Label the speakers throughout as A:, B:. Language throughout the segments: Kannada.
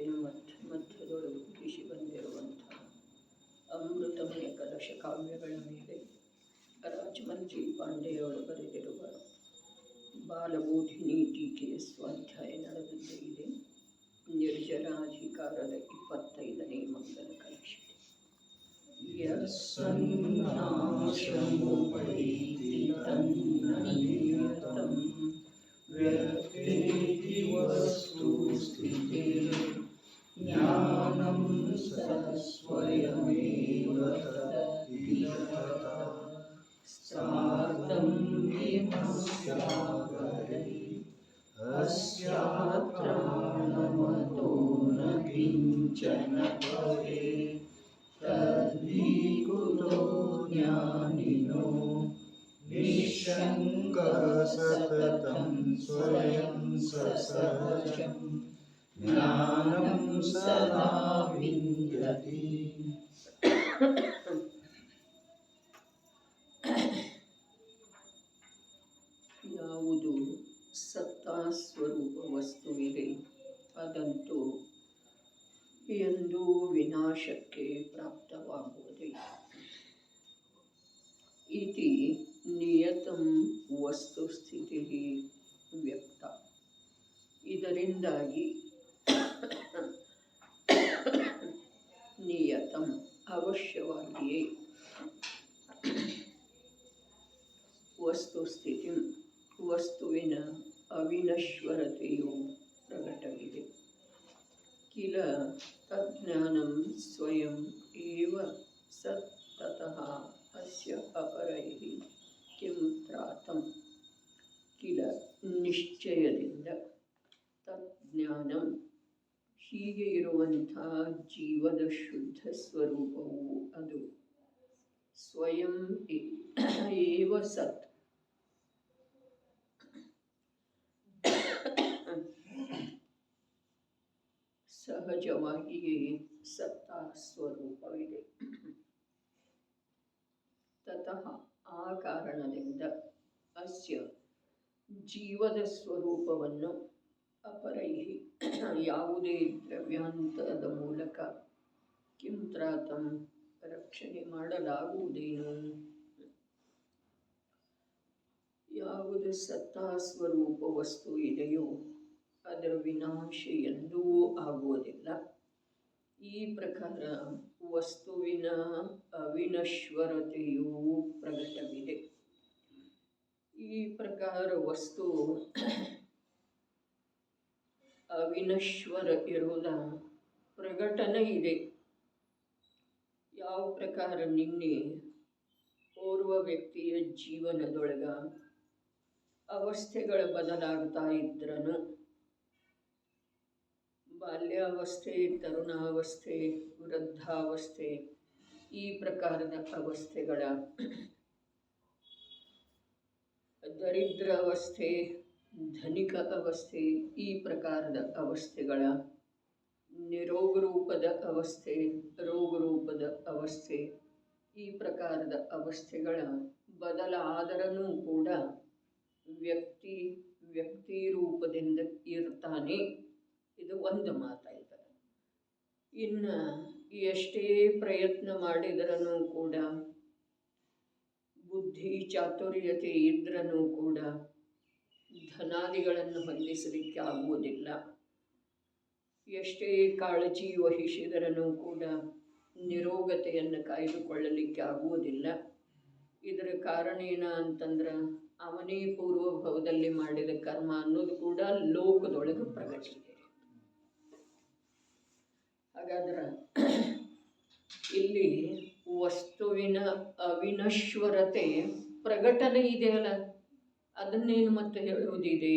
A: ಜಗತ್ತಿನ ಮಧ್ಯದೊಳಗೆ ಹುಟ್ಟಿಸಿ ಬಂದಿರುವಂಥ ಅಮೃತಮಯ ಕಲಶ ಕಾವ್ಯಗಳ ಮೇಲೆ ರಾಜಮಂಜಿ ಪಾಂಡೆಯವರು ಬರೆದಿರುವ ಬಾಲಬೋಧಿನಿ ಟೀಕೆಯ ಸ್ವಾಧ್ಯಾಯ ನಡೆದಂತೆ ಇದೆ. ನಿರ್ಜರಾಧಿಕಾರದ 25ನೇ ಮಂಗಲ ಕಲಶ. ಯಸ್ಸನ್ನಾಶಮುಪೈತಿ ತನ್ನನಿಯತಂ ವ್ಯರ್ಥೇತಿ ವಸ್ತು ಸ್ಥಿತಿರ್ ಜ್ಞಾನಂ ಸ್ವಯಮೇವ ತದ್ವಿಧತಃ ಸಾರ್ಧಂ ವಿಮಸ್ಯಾಗರೈ ಅಸ್ಯಾತ್ರಾಣಮತೋ ನ ಕಿಂಚನ ಭವೇತ್ ತದ್ವಿಕುತೋ ಜ್ಞಾನಿನೋ ನಿಶ್ಶಂಕಃ ಸತತಂ ಸ್ವಯಂ ಸಸಹಜಂ ಜ್ಞಾನಂ ಸದಾ ವಿಂದ್ಯತಿ. ಯಾವುದು ಸತ್ತಾ ಸ್ವರೂಪ ವಸ್ತುವಿದೆ ಅದಂತೂ ಎಂದೂ ವಿನಾಶಕ್ಕೆ ಪ್ರಾಪ್ತವಾಗುವುದಿಲ್ಲ. ಇತಿ ನಿಯತಂ ವಸ್ತುಸ್ಥಿತಿ ವ್ಯಕ್ತ. ಇದರಿಂದಾಗಿ ನಿಯತಂ ಅವಶ್ಯವಾಗಿಯೇ ವಸ್ತುಸ್ಥಿತಿ ವಸ್ತುವಿನ ಅವಿನಶ್ವರತೆಯು ಪ್ರಕಟವಿದೆ. ಕಿಲ ತಜ್ಞಾನಂ ಸ್ವಯಂ ಏವ ಸತ್ ತತಃ ಅಸ್ಯ ಅಪರೈಃ ಕಿಂ ತ್ರಾತಂ. ಕಿಲ ನಿಶ್ಚಯದಿಂದ ತಜ್ಞಾನಂ ಹೀಗೆ ಇರುವಂಥ ಜೀವದ ಶುದ್ಧ ಸ್ವರೂಪವು ಅದು ಸ್ವಯಂ ಏವ ಸತ್ ಸಹಜವಾಗಿಯೇ ಸತ್ತಾ ಸ್ವರೂಪವಿದೆ. ತತಃ ಆ ಕಾರಣದಿಂದ ಅಸ್ಯ ಜೀವದ ಸ್ವರೂಪವನ್ನು ಅಪರೈಃ ಯಾವುದೇ ದ್ರವ್ಯಾಂತರದ ಮೂಲಕ ಕಿಂ ತ್ರಾತಂ ರಕ್ಷಣೆ ಮಾಡಲಾಗುವುದೇನು. ಯಾವುದು ಸತ್ತಾ ಸ್ವರೂಪ ವಸ್ತು ಇದೆಯೋ ಅದರ ವಿನಾಶ ಎಂದೂ ಆಗುವುದಿಲ್ಲ. ಈ ಪ್ರಕಾರ ವಸ್ತುವಿನ ಅವಿನಶ್ವರತೆಯೂ ಪ್ರಕಟವಿದೆ. ಈ ಪ್ರಕಾರ ವಸ್ತು ಅವಿನಶ್ವರ ಇರುವುದ ಪ್ರಕಟನೆ ಇದೆ. ಯಾವ ಪ್ರಕಾರ ನಿನ್ನೆ ಓರ್ವ ವ್ಯಕ್ತಿಯ ಜೀವನದೊಳಗ ಅವಸ್ಥೆಗಳು ಬದಲಾಗ್ತಾ ಇದ್ರನು ಬಾಲ್ಯಾವಸ್ಥೆ, ತರುಣಾವಸ್ಥೆ, ವೃದ್ಧಾವಸ್ಥೆ ಈ ಪ್ರಕಾರದ ಅವಸ್ಥೆಗಳ ದರಿದ್ರಾವಸ್ಥೆ, ಧನಿಕ ಅವಸ್ಥೆ ಈ ಪ್ರಕಾರದ ಅವಸ್ಥೆಗಳ ನಿರೋಗರೂಪದ ಅವಸ್ಥೆ, ರೋಗರೂಪದ ಅವಸ್ಥೆ ಈ ಪ್ರಕಾರದ ಅವಸ್ಥೆಗಳ ಬದಲಾದರನೂ ಕೂಡ ವ್ಯಕ್ತಿ ರೂಪದಿಂದ ಇರ್ತಾನೆ. ಇದು ಒಂದು ಮಾತಾಯ್ತದೆ. ಇನ್ನು ಎಷ್ಟೇ ಪ್ರಯತ್ನ ಮಾಡಿದ್ರೂ ಕೂಡ ಬುದ್ಧಿ ಚಾತುರ್ಯತೆ ಇದ್ರೂ ಕೂಡ ಧನಾದಿಗಳನ್ನು ಹೊಂದಿಸಲಿಕ್ಕೆ ಆಗುವುದಿಲ್ಲ. ಎಷ್ಟೇ ಕಾಳಜಿ ವಹಿಸಿದರೂ ಕೂಡ ನಿರೋಗತೆಯನ್ನು ಕಾಯ್ದುಕೊಳ್ಳಲಿಕ್ಕೆ ಆಗುವುದಿಲ್ಲ. ಇದರ ಕಾರಣ ಏನ ಅಂತಂದ್ರೆ ಅವನೇ ಪೂರ್ವಭವದಲ್ಲಿ ಮಾಡಿದ ಕರ್ಮ ಅನ್ನೋದು ಕೂಡ ಲೋಕದೊಳಗೆ ಪ್ರಕಟಿದೆ. ಹಾಗಾದ್ರೆ ಇಲ್ಲಿ ವಸ್ತುವಿನ ಅವಿನಶ್ವರತೆ ಪ್ರಕಟನೆ ಇದೆಯಲ್ಲ, ಅದನ್ನೇನು ಮತ್ತೆ ಹೇಳುವುದಿದೆ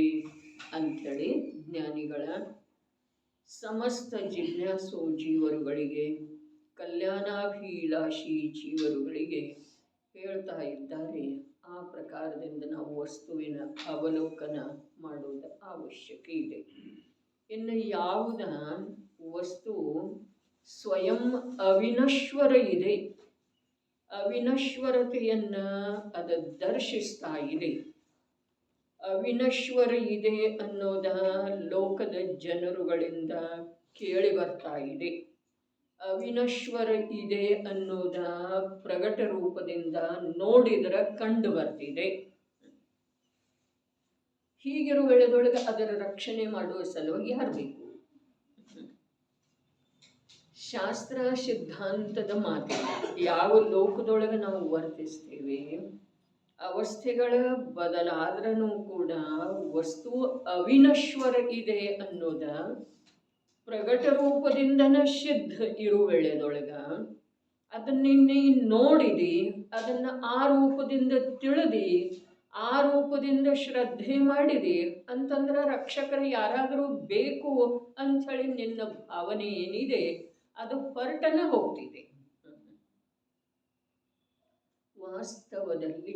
A: ಅಂಥೇಳಿ ಜ್ಞಾನಿಗಳ ಸಮಸ್ತ ಜಿಜ್ಞಾಸು ಜೀವರುಗಳಿಗೆ, ಕಲ್ಯಾಣಾಭಿಲಾಷಿ ಜೀವರುಗಳಿಗೆ ಹೇಳ್ತಾ ಇದ್ದಾರೆ. ಆ ಪ್ರಕಾರದಿಂದ ನಾವು ವಸ್ತುವಿನ ಅವಲೋಕನ ಮಾಡುವುದು ಅವಶ್ಯಕ ಇದೆ. ಇನ್ನು ಯಾವುದ ವಸ್ತು ಸ್ವಯಂ ಅವಿನಶ್ವರ ಇದೆ, ಅವಿನಶ್ವರತೆಯನ್ನು ಅದು ದರ್ಶಿಸ್ತಾ ಇದೆ. ಅವಿನಶ್ವರ ಇದೆ ಅನ್ನೋದ ಲೋಕದ ಜನರುಗಳಿಂದ ಕೇಳಿ ಬರ್ತಾ ಇದೆ. ಅವಿನಶ್ವರ ಇದೆ ಅನ್ನೋದ ಪ್ರಗಟ ರೂಪದಿಂದ ನೋಡಿದರೆ ಕಂಡು ಬರ್ತಿದೆ. ಹೀಗಿರುವ ವೇಳೆದೊಳಗೆ ಅದರ ರಕ್ಷಣೆ ಮಾಡುವ ಸಲುವಾಗಿ ಯಾರು ಬೇಕು? ಶಾಸ್ತ್ರ ಸಿದ್ಧಾಂತದ ಮಾತಿಲ್ಲ. ಯಾವ ಲೋಕದೊಳಗೆ ನಾವು ವರ್ತಿಸ್ತೇವೆ, ಅವಸ್ಥೆಗಳ ಬದಲಾದ್ರೂ ಕೂಡ ವಸ್ತು ಅವಿನಶ್ವರ ಇದೆ ಅನ್ನೋದ ಪ್ರಗಟ ರೂಪದಿಂದನ ಸಿದ್ಧ ಇರುವ ವೇಳೆದೊಳಗ ಅದನ್ನಿನ್ನೆ ನೋಡಿದಿ, ಅದನ್ನು ಆ ರೂಪದಿಂದ ತಿಳಿದಿ, ಆ ರೂಪದಿಂದ ಶ್ರದ್ಧೆ ಮಾಡಿದಿ ಅಂತಂದ್ರೆ ರಕ್ಷಕರು ಯಾರಾದರೂ ಬೇಕು ಅಂಥೇಳಿ ನಿನ್ನ ಭಾವನೆ ಏನಿದೆ ಅದು ಹೊರಟನ ಹೋಗ್ತಿದೆ. ವಾಸ್ತವದಲ್ಲಿ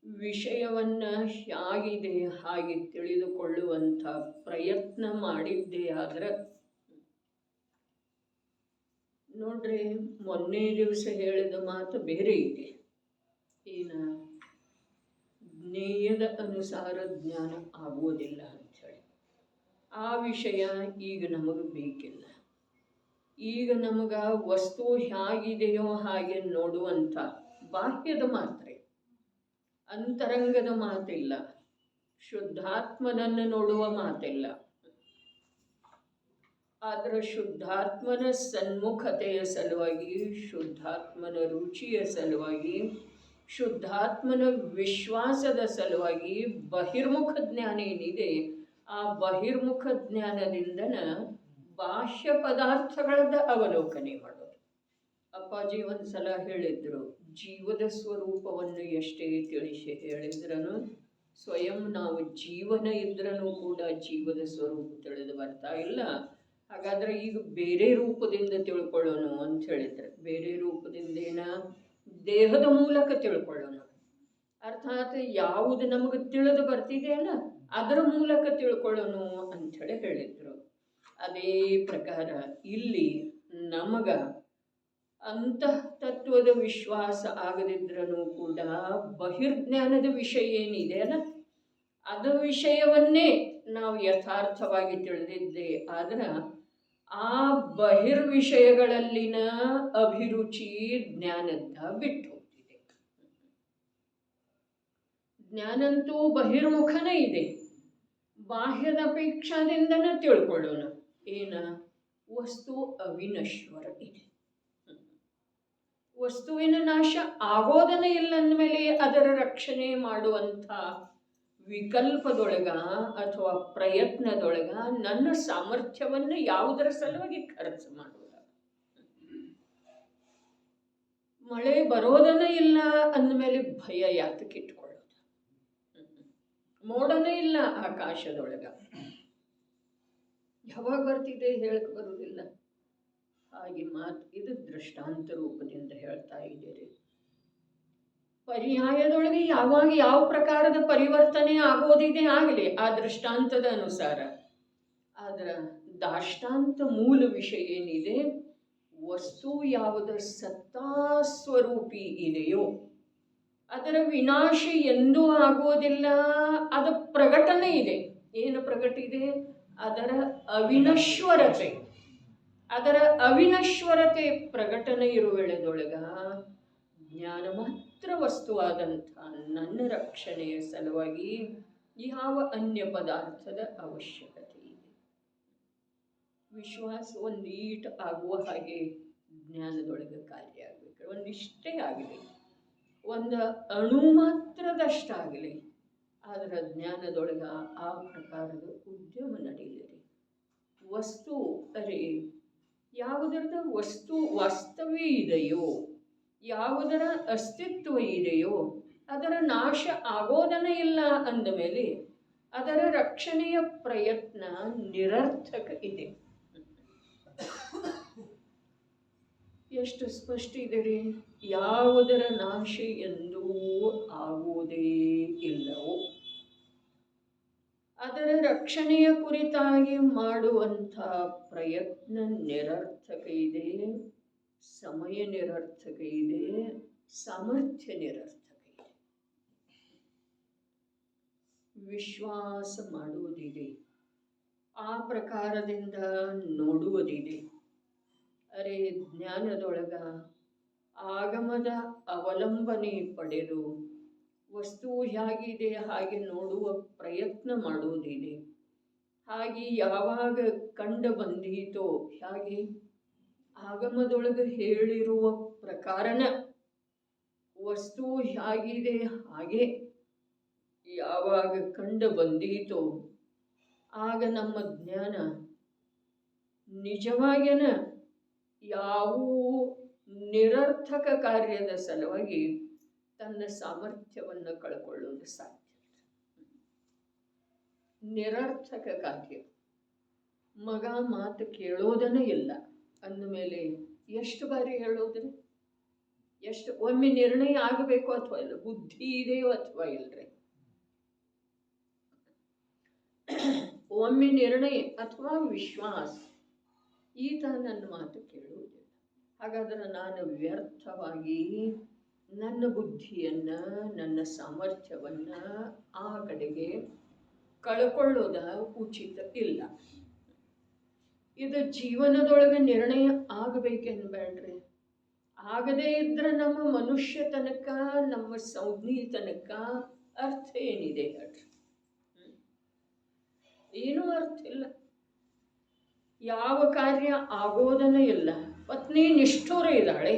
A: ವಿಷಯವನ್ನ ಹೇಗಿದೆ ಹಾಗೆ ತಿಳಿದುಕೊಳ್ಳುವಂಥ ಪ್ರಯತ್ನ ಮಾಡಿದ್ದೇ ಆದ್ರೆ ನೋಡ್ರಿ, ಮೊನ್ನೆ ದಿವಸ ಹೇಳಿದ ಮಾತು ಬೇರೆ ಇದೆ. ಏನ ಜ್ಞೇಯದ ಅನುಸಾರ ಜ್ಞಾನ ಆಗುವುದಿಲ್ಲ ಅಂಥೇಳಿ. ಆ ವಿಷಯ ಈಗ ನಮಗೆ ಬೇಕಿಲ್ಲ. ಈಗ ನಮಗ ವಸ್ತು ಹೇಗಿದೆಯೋ ಹಾಗೆ ನೋಡುವಂಥ ಬಾಹ್ಯದ ಮಾತ್ರ, ಅಂತರಂಗದ ಮಾತಿಲ್ಲ. ಶುದ್ಧಾತ್ಮನನ್ನು ನೋಡುವ ಮಾತಿಲ್ಲ. ಆದರೆ ಶುದ್ಧಾತ್ಮನ ಸನ್ಮುಖತೆಯ ಸಲುವಾಗಿ, ಶುದ್ಧಾತ್ಮನ ರುಚಿಯ ಸಲುವಾಗಿ, ಶುದ್ಧಾತ್ಮನ ವಿಶ್ವಾಸದ ಸಲುವಾಗಿ ಬಹಿರ್ಮುಖ ಜ್ಞಾನ ಏನಿದೆ ಆ ಬಹಿರ್ಮುಖ ಜ್ಞಾನದಿಂದನ ಬಾಹ್ಯ ಪದಾರ್ಥಗಳದ ಅವಲೋಕನೆ ಮಾಡೋದು. ಅಪ್ಪಾಜಿ ಒಂದ್ಸಲ ಹೇಳಿದ್ರು, ಜೀವದ ಸ್ವರೂಪವನ್ನು ಎಷ್ಟೇ ತಿಳಿಸಿ ಹೇಳಿದ್ರೂ ಸ್ವಯಂ ನಾವು ಜೀವನ ಇದ್ರೂ ಕೂಡ ಜೀವದ ಸ್ವರೂಪ ತಿಳಿದು ಬರ್ತಾ ಇಲ್ಲ. ಹಾಗಾದ್ರೆ ಈಗ ಬೇರೆ ರೂಪದಿಂದ ತಿಳ್ಕೊಳ್ಳೋಣ ಅಂತ ಹೇಳಿದ್ರೆ, ಬೇರೆ ರೂಪದಿಂದ ಏನ ದೇಹದ ಮೂಲಕ ತಿಳ್ಕೊಳ್ಳೋಣ. ಅರ್ಥಾತ್ ಯಾವುದು ನಮಗೆ ತಿಳಿದು ಬರ್ತಿದೆಯಲ್ಲ ಅದರ ಮೂಲಕ ತಿಳ್ಕೊಳ್ಳೋಣ ಅಂಥೇಳಿ ಹೇಳಿದ್ರು. ಅದೇ ಪ್ರಕಾರ ಇಲ್ಲಿ ನಮಗ ಅಂತಃ ತತ್ವದ ವಿಶ್ವಾಸ ಆಗದಿದ್ರೂ ಕೂಡ ಬಹಿರ್ಜ್ಞಾನದ ವಿಷಯ ಏನಿದೆ ಅಲ್ಲ ಅದು ವಿಷಯವನ್ನೇ ನಾವು ಯಥಾರ್ಥವಾಗಿ ತಿಳಿದಿದ್ದೇ ಆದ್ರೆ ಆ ಬಹಿರ್ವಿಷಯಗಳಲ್ಲಿನ ಅಭಿರುಚಿ ಜ್ಞಾನದ ಬಿಟ್ಟು ಹೋಗ್ತಿದೆ. ಜ್ಞಾನಂತೂ ಬಹಿರ್ಮುಖನೇ ಇದೆ. ಬಾಹ್ಯದ ಅಪೇಕ್ಷಾದಿಂದನೇ ತಿಳ್ಕೊಳ್ಳೋಣ. ಏನ ವಸ್ತು ಅವಿನಶ್ವರ ಇದೆ. ವಸ್ತುವಿನ ನಾಶ ಆಗೋದನೇ ಇಲ್ಲ ಅಂದಮೇಲೆ ಅದರ ರಕ್ಷಣೆ ಮಾಡುವಂಥ ವಿಕಲ್ಪದೊಳಗ ಅಥವಾ ಪ್ರಯತ್ನದೊಳಗ ನನ್ನ ಸಾಮರ್ಥ್ಯವನ್ನು ಯಾವುದರ ಸಲುವಾಗಿ ಖರ್ಚು ಮಾಡುವುದ? ಮಳೆ ಬರೋದನೇ ಇಲ್ಲ ಅಂದಮೇಲೆ ಭಯ ಯಾತಕ್ಕೆ ಇಟ್ಕೊಳ್ಳೋದು? ಮೋಡನೇ ಇಲ್ಲ ಆಕಾಶದೊಳಗ, ಯಾವಾಗ ಬರ್ತಿದೆ ಹೇಳಕ್ ಬರುವುದಿಲ್ಲ. ಹಾಗೆ ಮಾತು ಇದು ದೃಷ್ಟಾಂತ ರೂಪದಿಂದ ಹೇಳ್ತಾ ಇದ್ದೀರಿ. ಪರ್ಯಾಯದೊಳಗೆ ಯಾವಾಗ ಯಾವ ಪ್ರಕಾರದ ಪರಿವರ್ತನೆ ಆಗೋದಿದೆ ಆಗಲಿ ಆ ದೃಷ್ಟಾಂತದ ಅನುಸಾರ. ಆದ್ರೆ ದಾಷ್ಟಾಂತ ಮೂಲ ವಿಷಯ ಏನಿದೆ, ವಸ್ತು ಯಾವುದ ಸತ್ತಾಸ್ವರೂಪಿ ಇದೆಯೋ ಅದರ ವಿನಾಶ ಎಂದೂ ಆಗೋದಿಲ್ಲ. ಅದು ಪ್ರಕಟನೆ ಇದೆ. ಏನು ಪ್ರಕಟ ಇದೆ? ಅದರ ಅವಿನಶ್ವರತೆ. ಅದರ ಅವಿನಶ್ವರತೆ ಪ್ರಕಟನೆ ಇರುವ ವೇಳೆದೊಳಗ ಜ್ಞಾನ ಮಾತ್ರ ವಸ್ತುವಾದಂಥ ನನ್ನ ರಕ್ಷಣೆಯ ಸಲುವಾಗಿ ಯಾವ ಅನ್ಯ ಪದಾರ್ಥದ ಅವಶ್ಯಕತೆ ಇದೆ? ವಿಶ್ವಾಸ ಒಂದೀಟ ಆಗುವ ಹಾಗೆ ಜ್ಞಾನದೊಳಗೆ ಕಾರ್ಯ ಆಗಬೇಕು. ಒಂದಿಷ್ಟೇ ಆಗಲಿ, ಒಂದು ಅಣು ಮಾತ್ರದಷ್ಟಾಗಲಿ, ಆದರೆ ಜ್ಞಾನದೊಳಗ ಆ ಪ್ರಕಾರದ ಉದ್ಯಮ ನಡೀಲಿರಿ. ವಸ್ತು ಅರೆ ಯಾವುದರದ ವಸ್ತು ವಾಸ್ತವ್ಯ ಇದೆಯೋ, ಯಾವುದರ ಅಸ್ತಿತ್ವ ಇದೆಯೋ ಅದರ ನಾಶ ಆಗೋದನೇ ಇಲ್ಲ ಅಂದ ಮೇಲೆ ಅದರ ರಕ್ಷಣೆಯ ಪ್ರಯತ್ನ ನಿರರ್ಥಕ ಇದೆ. ಎಷ್ಟು ಸ್ಪಷ್ಟ ಇದೆ ರೀ. ಯಾವುದರ ನಾಶ ಎಂದೂ ಆಗುವುದೇ ಇಲ್ಲವೋ ಅದರ ರಕ್ಷಣೆಯ ಕುರಿತಾಗಿ ಮಾಡುವಂಥ ಪ್ರಯತ್ನ ನಿರರ್ಥಕ ಇದೆ, ಸಮಯ ನಿರರ್ಥಕ ಇದೆ, ಸಾಮರ್ಥ್ಯ ನಿರರ್ಥಕ ಇದೆ. ವಿಶ್ವಾಸ ಮಾಡುವುದಿದೆ, ಆ ಪ್ರಕಾರದಿಂದ ನೋಡುವುದಿದೆ. ಅರೆ ಜ್ಞಾನದೊಳಗ ಆಗಮದ ಅವಲಂಬನೆ ಪಡೆದು ವಸ್ತು ಹೇಗಿದೆ ಹಾಗೆ ನೋಡುವ ಪ್ರಯತ್ನ ಮಾಡುವುದಿದೆ. ಹಾಗೆ ಯಾವಾಗ ಕಂಡು ಬಂದೀತೋ ಹಾಗೆ ಆಗಮದೊಳಗೆ ಹೇಳಿರುವ ಪ್ರಕಾರನ ವಸ್ತು ಹೇಗಿದೆ ಹಾಗೆ ಯಾವಾಗ ಕಂಡು ಬಂದೀತೋ ಆಗ ನಮ್ಮ ಜ್ಞಾನ ನಿಜವಾಗೇನ ಯಾವುವು ನಿರರ್ಥಕ ಕಾರ್ಯದ ಸಲುವಾಗಿ ತನ್ನ ಸಾಮರ್ಥ್ಯವನ್ನು ಕಳ್ಕೊಳ್ಳೋದು ಸಾಧ್ಯ. ನಿರರ್ಥಕ ಕಾರ್ಯ, ಮಗ ಮಾತು ಕೇಳೋದನೇ ಇಲ್ಲ ಅಂದಮೇಲೆ ಎಷ್ಟು ಬಾರಿ ಹೇಳೋದ್ರಿ? ಎಷ್ಟು ಒಮ್ಮೆ ನಿರ್ಣಯ ಆಗಬೇಕು ಅಥವಾ ಇಲ್ಲ? ಬುದ್ಧಿ ಇದೆಯೋ ಅಥವಾ ಇಲ್ರಿ? ಒಮ್ಮೆ ನಿರ್ಣಯ ಅಥವಾ ವಿಶ್ವಾಸ, ಈತ ನನ್ನ ಮಾತು ಕೇಳುವುದಿಲ್ಲ, ಹಾಗಾದ್ರೆ ನಾನು ವ್ಯರ್ಥವಾಗಿ ನನ್ನ ಬುದ್ಧಿಯನ್ನು ನನ್ನ ಸಾಮರ್ಥ್ಯವನ್ನು ಆ ಕಡೆಗೆ ಕಳ್ಕೊಳ್ಳೋದ ಉಚಿತ ಇಲ್ಲ. ಇದು ಜೀವನದೊಳಗೆ ನಿರ್ಣಯ ಆಗಬೇಕೆನ್ಬೇಡ್ರಿ. ಆಗದೇ ಇದ್ರೆ ನಮ್ಮ ಮನುಷ್ಯ ತನಕ, ನಮ್ಮ ಸಂಜ್ಞೆ ತನಕ ಅರ್ಥ ಏನಿದೆ ಹೇಳ್ರಿ? ಏನೂ ಅರ್ಥ ಇಲ್ಲ. ಯಾವ ಕಾರ್ಯ ಆಗೋದನೇ ಇಲ್ಲ. ಪತ್ನಿ ನಿಷ್ಠೂರ ಇದ್ದಾಳೆ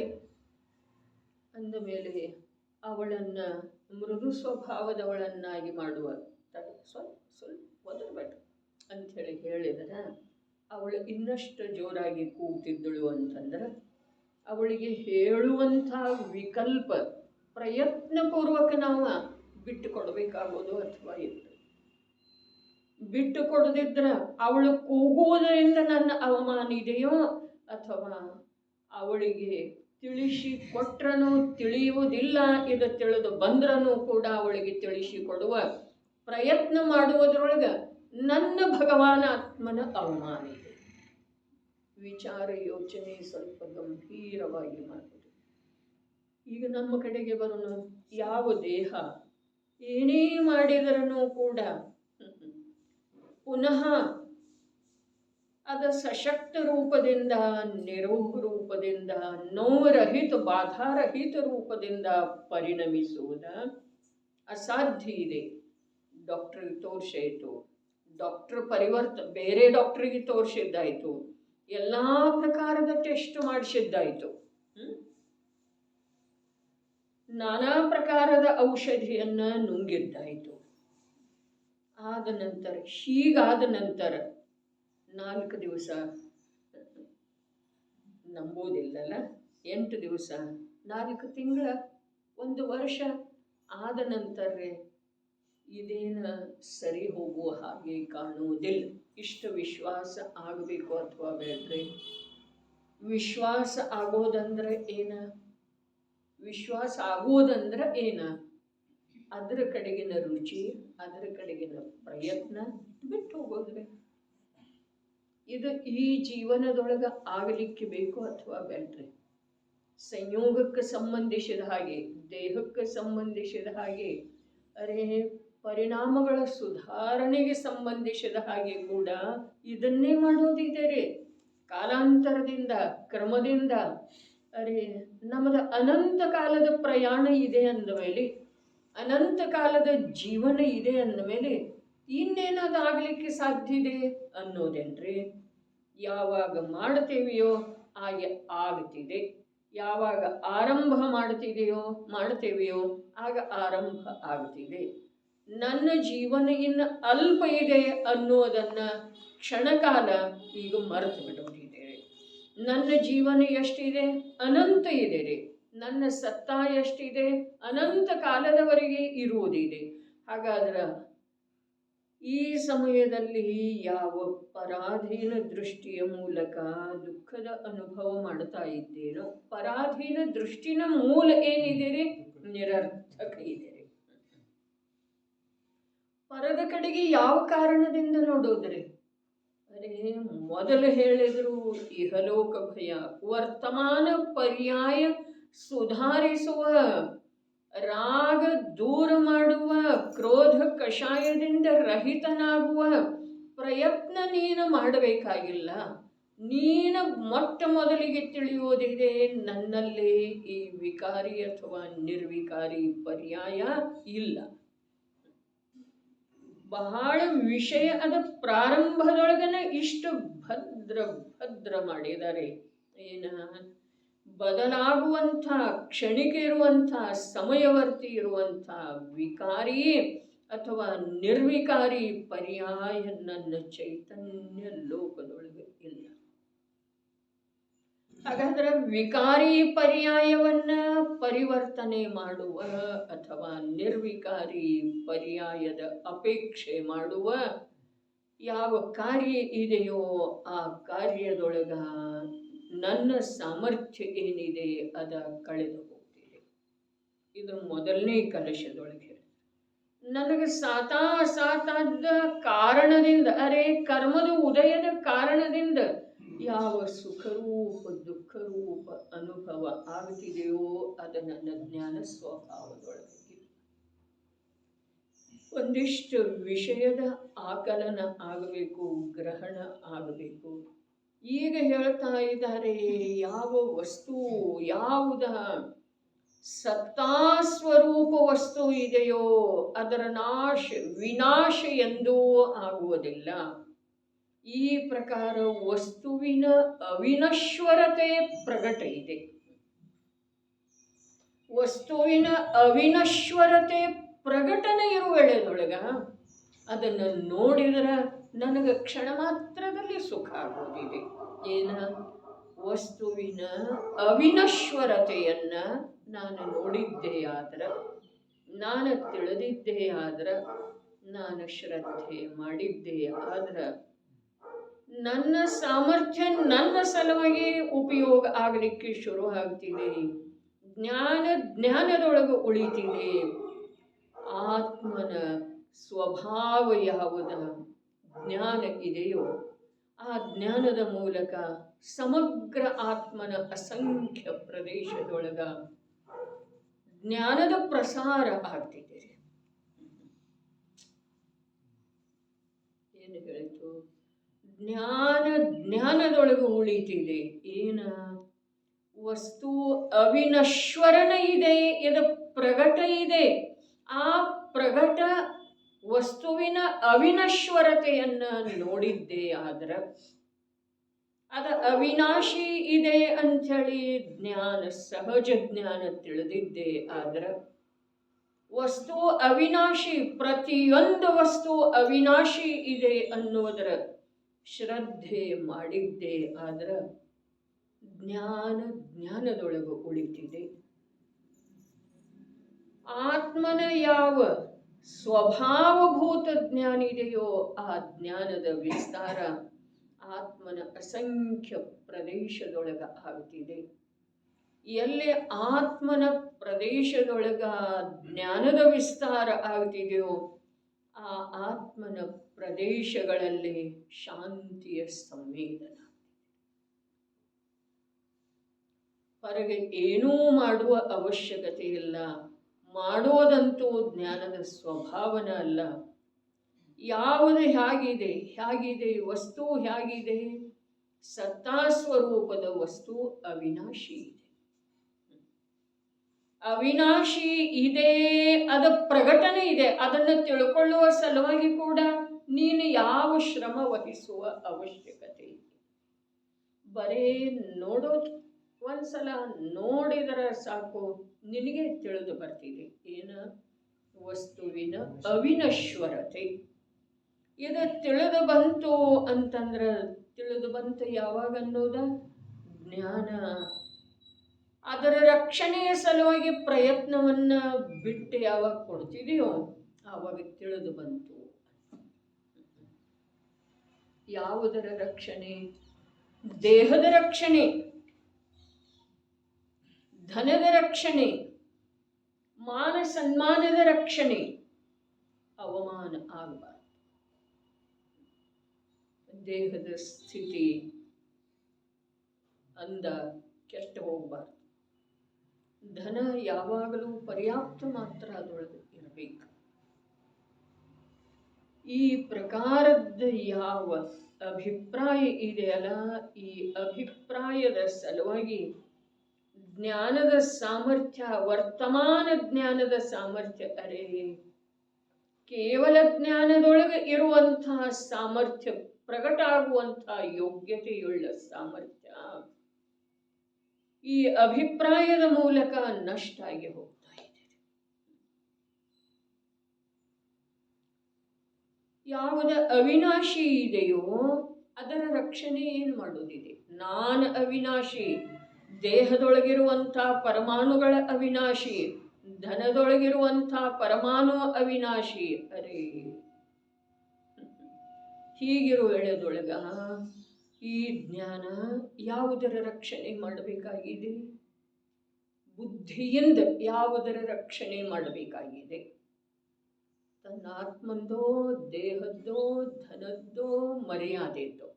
A: ಅಂದ ಮೇಲೆ ಅವಳನ್ನು ಮೃದು ಸ್ವಭಾವದವಳನ್ನಾಗಿ ಮಾಡುವ ಸ್ವಲ್ಪ ಒದರಬೇಡ ಅಂಥೇಳಿ ಹೇಳಿದರೆ ಅವಳು ಇನ್ನಷ್ಟು ಜೋರಾಗಿ ಕೂಗ್ತಿದ್ದಳು ಅಂತಂದ್ರೆ ಅವಳಿಗೆ ಹೇಳುವಂಥ ವಿಕಲ್ಪ ಪ್ರಯತ್ನಪೂರ್ವಕ ನಾವು ಬಿಟ್ಟು ಕೊಡಬೇಕಾಗೋದು ಅಥವಾ ಇಲ್ಲ. ಬಿಟ್ಟು ಕೊಡದಿದ್ರೆ ಅವಳು ಕೂಗುವುದರಿಂದ ನನ್ನ ಅವಮಾನ ಇದೆಯೋ ಅಥವಾ ಅವಳಿಗೆ ತಿಳಿಸಿ ಕೊಟ್ರನು ತಿಳಿಯುವುದಿಲ್ಲ, ಇದು ತಿಳಿದು ಬಂದ್ರೂ ಕೂಡ ಅವಳಿಗೆ ತಿಳಿಸಿ ಕೊಡುವ ಪ್ರಯತ್ನ ಮಾಡುವುದರೊಳಗೆ ನನ್ನ ಭಗವಾನ ಆತ್ಮನ ಅವಮಾನ ಇದೆ. ವಿಚಾರ ಯೋಚನೆ ಸ್ವಲ್ಪ ಗಂಭೀರವಾಗಿ ಮಾಡುವುದು. ಈಗ ನಮ್ಮ ಕಡೆಗೆ ಬರೋಣ, ಯಾವ ದೇಹ ಏನೇ ಮಾಡಿದರೂ ಕೂಡ ಪುನಃ ಅದ ಸಶಕ್ತ ರೂಪದಿಂದ, ನಿರೋಗ ರೂಪದಿಂದ, ನೋರಹಿತ ಬಾಧಾರಹಿತ ರೂಪದಿಂದ ಪರಿಣಮಿಸುವುದ ಅಸಾಧ್ಯ ಇದೆ. ಡಾಕ್ಟ್ರಿಗೆ ತೋರಿಸಾಯಿತು, ಡಾಕ್ಟ್ರ್ ಬೇರೆ ಡಾಕ್ಟ್ರಿಗೆ ತೋರಿಸಿದ್ದಾಯಿತು, ಎಲ್ಲ ಪ್ರಕಾರದ ಟೆಸ್ಟ್ ಮಾಡಿಸಿದ್ದಾಯಿತು, ನಾನಾ ಪ್ರಕಾರದ ಔಷಧಿಯನ್ನು ನುಂಗಿದ್ದಾಯಿತು. ಆದ ನಂತರ ಹೀಗಾದ ನಂತರ 4 ದಿವಸ ನಂಬೋದಿಲ್ಲಲ್ಲ, 8 ದಿವಸ, 4 ತಿಂಗಳ, 1 ವರ್ಷ ಆದ ನಂತರ ಇದೇನು ಸರಿ ಹೋಗುವ ಹಾಗೆ ಕಾಣುವುದಿಲ್ಲ. ಇಷ್ಟು ವಿಶ್ವಾಸ ಆಗಬೇಕು ಅಥವಾ ಬೇಡ್ರಿ? ವಿಶ್ವಾಸ ಆಗೋದಂದ್ರೆ ಏನ? ವಿಶ್ವಾಸ ಆಗುವುದಂದ್ರೆ ಏನ? ಅದರ ಕಡೆಗಿನ ರುಚಿ, ಅದರ ಕಡೆಗಿನ ಪ್ರಯತ್ನ ಬಿಟ್ಟು ಹೋಗೋದ್ರಿ. ಇದು ಈ ಜೀವನದೊಳಗೆ ಆಗಲಿಕ್ಕೆ ಬೇಕು ಅಥವಾ ಬೇಡ್ರಿ? ಸಂಯೋಗಕ್ಕೆ ಸಂಬಂಧಿಸಿದ ಹಾಗೆ, ದೇಹಕ್ಕೆ ಸಂಬಂಧಿಸಿದ ಹಾಗೆ, ಅರೆ ಪರಿಣಾಮಗಳ ಸುಧಾರಣೆಗೆ ಸಂಬಂಧಿಸಿದ ಹಾಗೆ ಕೂಡ ಇದನ್ನೇ ಮಾಡೋದಿದೆ ರೀ. ಕಾಲಾಂತರದಿಂದ, ಕ್ರಮದಿಂದ, ಅರೆ ನಮ್ಮದು ಅನಂತ ಕಾಲದ ಪ್ರಯಾಣ ಇದೆ ಅಂದ ಮೇಲೆ, ಅನಂತ ಕಾಲದ ಜೀವನ ಇದೆ ಅಂದ ಮೇಲೆ ಇನ್ನೇನಾದ್ರು ಆಗಲಿಕ್ಕೆ ಸಾಧ್ಯ ಇದೆ ಅನ್ನೋದೇನ್ರಿ? ಯಾವಾಗ ಮಾಡ್ತೇವೆಯೋ ಹಾಗೆ ಆಗ್ತಿದೆ, ಯಾವಾಗ ಆರಂಭ ಮಾಡ್ತೇವೆಯೋ ಆಗ ಆರಂಭ ಆಗ್ತಿದೆ. ನನ್ನ ಜೀವನ ಇನ್ನು ಅಲ್ಪ ಇದೆ ಅನ್ನೋದನ್ನು ಕ್ಷಣಕಾಲ ಈಗ ಮರೆತು ಬಿಡೋದಿದೆ. ನನ್ನ ಜೀವನ ಎಷ್ಟಿದೆ? ಅನಂತ ಇದೆ ರೀ. ನನ್ನ ಸತ್ತ ಎಷ್ಟಿದೆ? ಅನಂತ ಕಾಲದವರೆಗೆ ಇರುವುದಿದೆ. ಹಾಗಾದ್ರೆ ಈ ಸಮಯದಲ್ಲಿ ಯಾವ ಪರಾಧೀನ ದೃಷ್ಟಿಯ ಮೂಲಕ ದುಃಖದ ಅನುಭವ ಮಾಡ್ತಾ ಇದ್ದೇನೋ, ಪರಾಧೀನ ದೃಷ್ಟಿನ ಮೂಲ ಏನಿದೆ ರೀ? ನಿರರ್ಥಕ ಇದೆ ರೀ. ಪರದ ಕಡೆಗೆ ಯಾವ ಕಾರಣದಿಂದ ನೋಡೋದ್ರಿ? ಅರೆ ಮೊದಲು ಹೇಳಿದ್ರು ಇಹಲೋಕ ಭಯ, ವರ್ತಮಾನ ಪರ್ಯಾಯ ಸುಧಾರಿಸುವ, ರಾಗ ದೂರ ಮಾಡುವ, ಕ್ರೋಧ ಕಷಾಯದಿಂದ ರಹಿತನಾಗುವ ಪ್ರಯತ್ನ ನೀನು ಮಾಡಬೇಕಾಗಿಲ್ಲ. ನೀನು ಮೊಟ್ಟ ಮೊದಲಿಗೆ ತಿಳಿಯುವುದಿದೆ, ನನ್ನಲ್ಲಿ ಈ ವಿಕಾರಿ ಅಥವಾ ನಿರ್ವಿಕಾರಿ ಪರ್ಯಾಯ ಇಲ್ಲ. ಬಹಳ ವಿಷಯದ ಪ್ರಾರಂಭದೊಳಗನ ಇಷ್ಟು ಭದ್ರ ಮಾಡಿದ್ದಾರೆ. ಏನ ಬದಲಾಗುವಂಥ, ಕ್ಷಣಿಕ ಇರುವಂಥ, ಸಮಯವರ್ತಿ ಇರುವಂಥ ವಿಕಾರಿ ಅಥವಾ ನಿರ್ವಿಕಾರಿ ಪರ್ಯಾಯ ನನ್ನ ಚೈತನ್ಯ ಲೋಕದೊಳಗೆ ಇಲ್ಲ. ಹಾಗಾದ್ರೆ ವಿಕಾರಿ ಪರ್ಯಾಯವನ್ನ ಪರಿವರ್ತನೆ ಮಾಡುವ ಅಥವಾ ನಿರ್ವಿಕಾರಿ ಪರ್ಯಾಯದ ಅಪೇಕ್ಷೆ ಮಾಡುವ ಯಾವ ಕಾರ್ಯ ಇದೆಯೋ ಆ ಕಾರ್ಯದೊಳಗ ನನ್ನ ಸಾಮರ್ಥ್ಯ ಏನಿದೆ ಅದ ಕಳೆದು ಹೋಗ್ತಿದೆ. ಇದು ಮೊದಲನೇ ಕಲಶದೊಳಗೆ ನನಗೆ ಸಾತಾದ ಕಾರಣದಿಂದ, ಕರ್ಮದ ಉದಯದ ಕಾರಣದಿಂದ ಯಾವ ಸುಖರೂಪ ದುಃಖರೂಪ ಅನುಭವ ಆಗ್ತಿದೆಯೋ ಅದು ನನ್ನ ಜ್ಞಾನ ಸ್ವಭಾವದೊಳಗೆ. ಒಂದಿಷ್ಟು ವಿಷಯದ ಆಕಲನ ಆಗಬೇಕು, ಗ್ರಹಣ ಆಗಬೇಕು. ಈಗ ಹೇಳ್ತಾ ಇದ್ದಾರೆ, ಯಾವ ವಸ್ತು ಯಾವುದ ಸತ್ತಾಸ್ವರೂಪ ವಸ್ತು ಇದೆಯೋ ಅದರ ವಿನಾಶ ಎಂದೂ ಆಗುವುದಿಲ್ಲ. ಈ ಪ್ರಕಾರ ವಸ್ತುವಿನ ಅವಿನಶ್ವರತೆ ಪ್ರಕಟ ಇದೆ. ವಸ್ತುವಿನ ಅವಿನಶ್ವರತೆ ಪ್ರಕಟನೆ ಇರುವ ವೇಳೆಯೊಳಗ ಅದನ್ನು ನೋಡಿದರೆ ನನಗೆ ಕ್ಷಣ ಮಾತ್ರದಲ್ಲಿ ಸುಖ ಆಗೋದಿದೆ. ಏನ ವಸ್ತುವಿನ ಅವಿನಶ್ವರತೆಯನ್ನ ನಾನು ನೋಡಿದ್ದೇ ಆದ್ರೆ, ನಾನು ತಿಳಿದಿದ್ದೇ ಆದ್ರೆ, ನಾನು ಶ್ರದ್ಧೆ ಮಾಡಿದ್ದೇ ಆದ್ರೆ ನನ್ನ ಸಾಮರ್ಥ್ಯ ನನ್ನ ಸಲುವಾಗಿ ಉಪಯೋಗ ಆಗಲಿಕ್ಕೆ ಶುರು ಆಗ್ತಿದೆ. ಜ್ಞಾನದೊಳಗೆ ಉಳಿತಿದೆ. ಆತ್ಮನ ಸ್ವಭಾವ ಯಾವುದ ಜ್ಞಾನ ಇದೆಯೋ ಆ ಜ್ಞಾನದ ಮೂಲಕ ಸಮಗ್ರ ಆತ್ಮನ ಅಸಂಖ್ಯ ಪ್ರದೇಶದೊಳಗ ಜ್ಞಾನದ ಪ್ರಸಾರ ಆಗ್ತಿದೆ. ಏನು ಹೇಳಿತು? ಜ್ಞಾನದೊಳಗೆ ಉಳಿತಿದೆ. ಏನ ವಸ್ತು ಅವಿನಶ್ವರನ ಇದೆ, ಇದು ಪ್ರಗಟ ಇದೆ. ಆ ಪ್ರಗಟ ವಸ್ತುವಿನ ಅವಿನಶ್ವರತೆಯನ್ನ ನೋಡಿದ್ದೇ ಆದ್ರೆ, ಅದ ಅವಿನಾಶಿ ಇದೆ ಅಂಥೇಳಿ ಜ್ಞಾನ, ಸಹಜ ಜ್ಞಾನ ತಿಳಿದಿದ್ದೇ ಆದ್ರೆ, ವಸ್ತು ಅವಿನಾಶಿ, ಪ್ರತಿಯೊಂದು ವಸ್ತು ಅವಿನಾಶಿ ಇದೆ ಅನ್ನುವುದರ ಶ್ರದ್ಧೆ ಮಾಡಿದ್ದೇ ಆದ್ರೆ ಜ್ಞಾನದೊಳಗೆ ಉಳಿತಿದೆ. ಆತ್ಮನ ಯಾವ ಸ್ವಭಾವಭೂತ ಜ್ಞಾನ ಇದೆಯೋ ಆ ಜ್ಞಾನದ ವಿಸ್ತಾರ ಆತ್ಮನ ಅಸಂಖ್ಯ ಪ್ರದೇಶದೊಳಗ ಆಗ್ತಿದೆ. ಎಲ್ಲಿ ಆತ್ಮನ ಪ್ರದೇಶದೊಳಗ ಜ್ಞಾನದ ವಿಸ್ತಾರ ಆಗ್ತಿದೆಯೋ ಆ ಆತ್ಮನ ಪ್ರದೇಶಗಳಲ್ಲಿ ಶಾಂತಿಯ ಸಂವೇದನ. ಹೊರಗೆ ಏನೂ ಮಾಡುವ ಅವಶ್ಯಕತೆ ಇಲ್ಲ. ಮಾಡೋದಂತೂ ಜ್ಞಾನದ ಸ್ವಭಾವನ ಅಲ್ಲ. ಯಾವುದು ಹೇಗಿದೆ ವಸ್ತು ಹೇಗಿದೆ? ಸತ್ತಾಸ್ವರೂಪದ ವಸ್ತು ಅವಿನಾಶಿ ಇದೆ. ಅವಿನಾಶಿ ಇದೆ, ಅದ ಪ್ರಕಟಣೆ ಇದೆ. ಅದನ್ನು ತಿಳ್ಕೊಳ್ಳುವ ಸಲುವಾಗಿ ಕೂಡ ನೀನು ಯಾವ ಶ್ರಮ ವಹಿಸುವ ಅವಶ್ಯಕತೆ ಇದೆ. ಬರೇ ನೋಡೋದು, ಒಂದ್ಸಲ ನೋಡಿದರೆ ಸಾಕು, ನಿನಗೆ ತಿಳಿದು ಬರ್ತಿದೆ ಏನ ವಸ್ತುವಿನ ಅವಿನಶ್ವರತೆ. ಇದು ತಿಳಿದು ಬಂತು ಅಂತಂದ್ರೆ, ತಿಳಿದು ಬಂತು ಯಾವಾಗ ಅನ್ನೋದ ಜ್ಞಾನ ಅದರ ರಕ್ಷಣೆಯ ಸಲುವಾಗಿ ಪ್ರಯತ್ನವನ್ನ ಬಿಟ್ಟು ಯಾವಾಗ ಕೊಡ್ತಿದೆಯೋ ಆವಾಗ ತಿಳಿದು ಬಂತು. ಯಾವುದರ ರಕ್ಷಣೆ? ದೇಹದ ರಕ್ಷಣೆ, ಧನದ ರಕ್ಷಣೆ, ಮಾನ ಸನ್ಮಾನದ ರಕ್ಷಣೆ. ಅವಮಾನ ಆಗಬಾರ್ದು. ದೇಹದ ಸ್ಥಿತಿ ಅಂದ ಕೆಟ್ಟ ಹೋಗಬಾರ್ದು. ಧನ ಯಾವಾಗಲೂ ಪರ್ಯಾಪ್ತ ಮಾತ್ರ ಅದರೊಳಗೆ ಇರಬೇಕು. ಈ ಪ್ರಕಾರದ ಯಾವ ಅಭಿಪ್ರಾಯ ಇದೆಯಲ್ಲ, ಈ ಅಭಿಪ್ರಾಯದ ಸಲುವಾಗಿ ಜ್ಞಾನದ ಸಾಮರ್ಥ್ಯ, ವರ್ತಮಾನ ಜ್ಞಾನದ ಸಾಮರ್ಥ್ಯ, ಅರೆ ಕೇವಲ ಜ್ಞಾನದೊಳಗೆ ಇರುವಂತಹ ಸಾಮರ್ಥ್ಯ, ಪ್ರಕಟ ಆಗುವಂತಹ ಯೋಗ್ಯತೆಯುಳ್ಳ ಸಾಮರ್ಥ್ಯ ಈ ಅಭಿಪ್ರಾಯದ ಮೂಲಕ ನಷ್ಟ ಆಗಿ ಹೋಗ್ತಾ ಇದೆ. ಯಾವುದ ಅವಿನಾಶಿ ಇದೆಯೋ ಅದರ ರಕ್ಷಣೆ ಏನು ಮಾಡೋದಿದೆ? ನಾನು ಅವಿನಾಶಿ, ದೇಹದೊಳಗಿರುವಂಥ ಪರಮಾಣುಗಳ ಅವಿನಾಶಿ, ಧನದೊಳಗಿರುವಂಥ ಪರಮಾಣು ಅವಿನಾಶಿ. ಅರೆ ಹೀಗಿರುವ ವೇಳೆದೊಳಗ ಈ ಜ್ಞಾನ ಯಾವುದರ ರಕ್ಷಣೆ ಮಾಡಬೇಕಾಗಿದೆ? ಬುದ್ಧಿಯಿಂದ ಯಾವುದರ ರಕ್ಷಣೆ ಮಾಡಬೇಕಾಗಿದೆ? ತನ್ನ ಆತ್ಮಂದೋ, ದೇಹದ್ದೋ, ಧನದ್ದೋ, ಮರ್ಯಾದೆದ್ದೋ?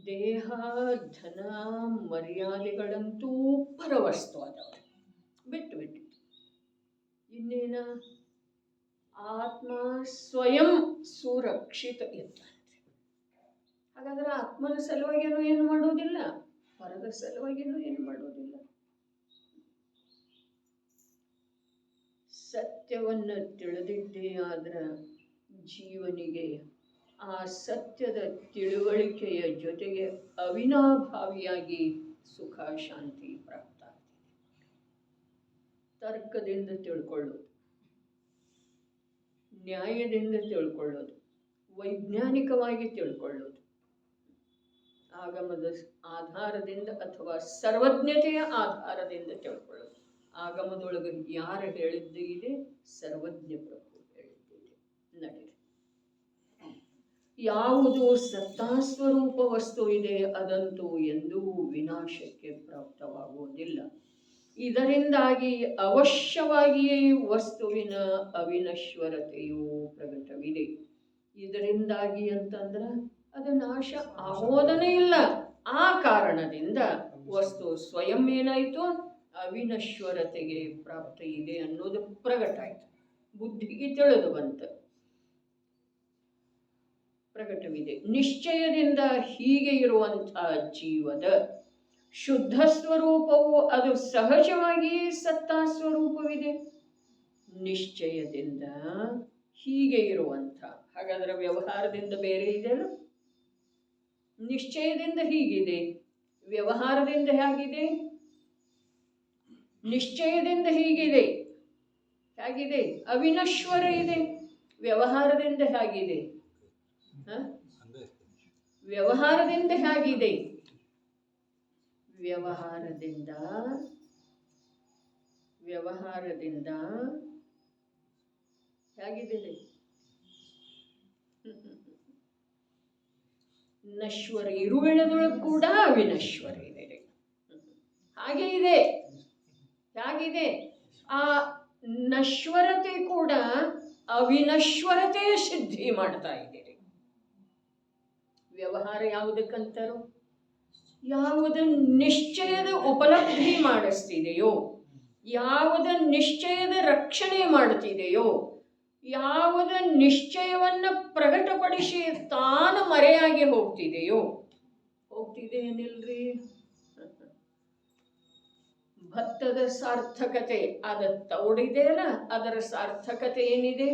A: ದೇಹ, ಧನ, ಮರ್ಯಾದೆಗಳಂತೂ ಪರವಸ್ತು ಆದವರು, ಬಿಟ್ಟು ಇನ್ನೇನ ಆತ್ಮ ಸ್ವಯಂ ಸುರಕ್ಷಿತ ಇರ್ತಾನೆ. ಹಾಗಾದ್ರೆ ಆತ್ಮನ ಸಲುವಾಗಿನೂ ಏನು ಮಾಡೋದಿಲ್ಲ, ಪರದ ಸಲುವಾಗಿನೂ ಏನು ಮಾಡೋದಿಲ್ಲ. ಸತ್ಯವನ್ನು ತಿಳಿದಿದ್ದೇ ಆದ್ರ ಜೀವನಿಗೆ ಆ ಸತ್ಯದ ತಿಳುವಳಿಕೆಯ ಜೊತೆಗೆ ಅವಿನಾಭಾವಿಯಾಗಿ ಸುಖ ಶಾಂತಿ ಪ್ರಾಪ್ತ ಆಗ್ತದೆ. ತರ್ಕದಿಂದ ತಿಳ್ಕೊಳ್ಳೋದು, ನ್ಯಾಯದಿಂದ ತಿಳ್ಕೊಳ್ಳೋದು, ವೈಜ್ಞಾನಿಕವಾಗಿ ತಿಳ್ಕೊಳ್ಳೋದು, ಆಗಮದ ಆಧಾರದಿಂದ ಅಥವಾ ಸರ್ವಜ್ಞತೆಯ ಆಧಾರದಿಂದ ತಿಳ್ಕೊಳ್ಳೋದು. ಆಗಮದೊಳಗೆ ಯಾರು ಹೇಳಿದ್ದು ಇದೆ? ಸರ್ವಜ್ಞ ಪ್ರಭು ಹೇಳಿದ್ದಿದೆ. ನಡೆ ಯಾವುದು ಸತ್ತಾಸ್ವರೂಪ ವಸ್ತು ಇದೆ ಅದಂತೂ ಎಂದೂ ವಿನಾಶಕ್ಕೆ ಪ್ರಾಪ್ತವಾಗುವುದಿಲ್ಲ. ಇದರಿಂದಾಗಿ ಅವಶ್ಯವಾಗಿಯೇ ವಸ್ತುವಿನ ಅವಿನಶ್ವರತೆಯೂ ಪ್ರಕಟವಿದೆ. ಇದರಿಂದಾಗಿ ಅಂತಂದ್ರೆ ಅದು ನಾಶ ಆಗೋದನೇ ಇಲ್ಲ. ಆ ಕಾರಣದಿಂದ ವಸ್ತು ಸ್ವಯಂ ಏನಾಯಿತು? ಅವಿನಶ್ವರತೆಗೆ ಪ್ರಾಪ್ತ ಇದೆ ಅನ್ನೋದು ಪ್ರಕಟ ಆಯಿತು, ಬುದ್ಧಿಗೆ ತಿಳಿದು ಬಂತ, ಪ್ರಕಟವಿದೆ. ನಿಶ್ಚಯದಿಂದ ಹೀಗೆ ಇರುವಂತಹ ಜೀವದ ಶುದ್ಧ ಸ್ವರೂಪವು ಅದು ಸಹಜವಾಗಿಯೇ ಸತ್ತಾ ಸ್ವರೂಪವಿದೆ. ನಿಶ್ಚಯದಿಂದ ಹೀಗೆ ಇರುವಂಥ, ಹಾಗಾದ್ರೆ ವ್ಯವಹಾರದಿಂದ ಬೇರೆ ಇದೆಯಲ್ಲ? ನಿಶ್ಚಯದಿಂದ ಹೀಗಿದೆ, ವ್ಯವಹಾರದಿಂದ ಹೇಗಿದೆ? ನಿಶ್ಚಯದಿಂದ ಹೀಗಿದೆ, ಹೇಗಿದೆ? ಅವಿನಶ್ವರ ಇದೆ. ವ್ಯವಹಾರದಿಂದ ಹೇಗಿದೆ? ವ್ಯವಹಾರದಿಂದ ಹೇಗಿದೆ? ವ್ಯವಹಾರದಿಂದ ಹೇಗಿದೆ? ನಶ್ವರ ಇರುವೆಳದೊಳಗೆ ಕೂಡ ಅವಿನಶ್ವರ ಇದೆ. ಹಾಗೆ ಇದೆ. ಹೇಗಿದೆ? ಆ ನಶ್ವರತೆ ಕೂಡ ಅವಿನಶ್ವರತೆ ಸಿದ್ಧಿ ಮಾಡ್ತಾ ಇದೆ. ವ್ಯವಹಾರ ಯಾವುದಕ್ಕಂತಾರೋ? ಯಾವುದ ನಿಶ್ಚಯದ ಉಪಲಬ್ಧಿ ಮಾಡಿಸ್ತಿದೆಯೋ, ಯಾವುದ ನಿಶ್ಚಯದ ರಕ್ಷಣೆ ಮಾಡ್ತಿದೆಯೋ, ಯಾವುದ ನಿಶ್ಚಯವನ್ನು ಪ್ರಕಟಪಡಿಸಿ ತಾನು ಮರೆಯಾಗಿ ಹೋಗ್ತಿದೆಯೋ, ಹೋಗ್ತಿದೆಯೇನಿಲ್ರಿ? ಭತ್ತದ ಸಾರ್ಥಕತೆ ಅದ ತೌಡಿದೆಯಲ್ಲ, ಅದರ ಸಾರ್ಥಕತೆ ಏನಿದೆ?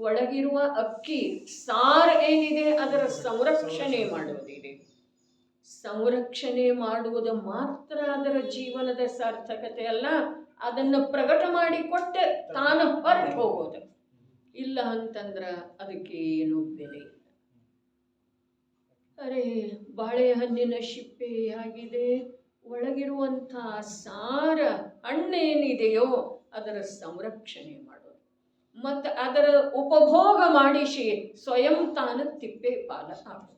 A: ಒಳಗಿರುವ ಅಕ್ಕಿ ಸಾರ ಏನಿದೆ ಅದರ ಸಂರಕ್ಷಣೆ ಮಾಡುವುದಿದೆ. ಸಂರಕ್ಷಣೆ ಮಾಡುವುದು ಮಾತ್ರ ಅದರ ಜೀವನದ ಸಾರ್ಥಕತೆ ಅಲ್ಲ, ಅದನ್ನು ಪ್ರಕಟ ಮಾಡಿ ಕೊಟ್ಟೆ ತಾನು ಹೊರಟು ಹೋಗೋದು. ಇಲ್ಲ ಅಂತಂದ್ರೆ ಅದಕ್ಕೆ ಏನು ಬೆಲೆ ಇಲ್ಲ. ಅರೆ ಬಾಳೆಹಣ್ಣಿನ ಶಿಪ್ಪೆ ಆಗಿದೆ, ಒಳಗಿರುವಂಥ ಸಾರ ಹಣ್ಣೇನಿದೆಯೋ ಅದರ ಸಂರಕ್ಷಣೆ ಮಾಡೋದು ಮತ್ತು ಅದರ ಉಪಭೋಗ ಮಾಡಿಸಿ ಸ್ವಯಂ ತಾನು ತಿಪ್ಪೆ ಪಾಲ ಆಗುತ್ತೆ.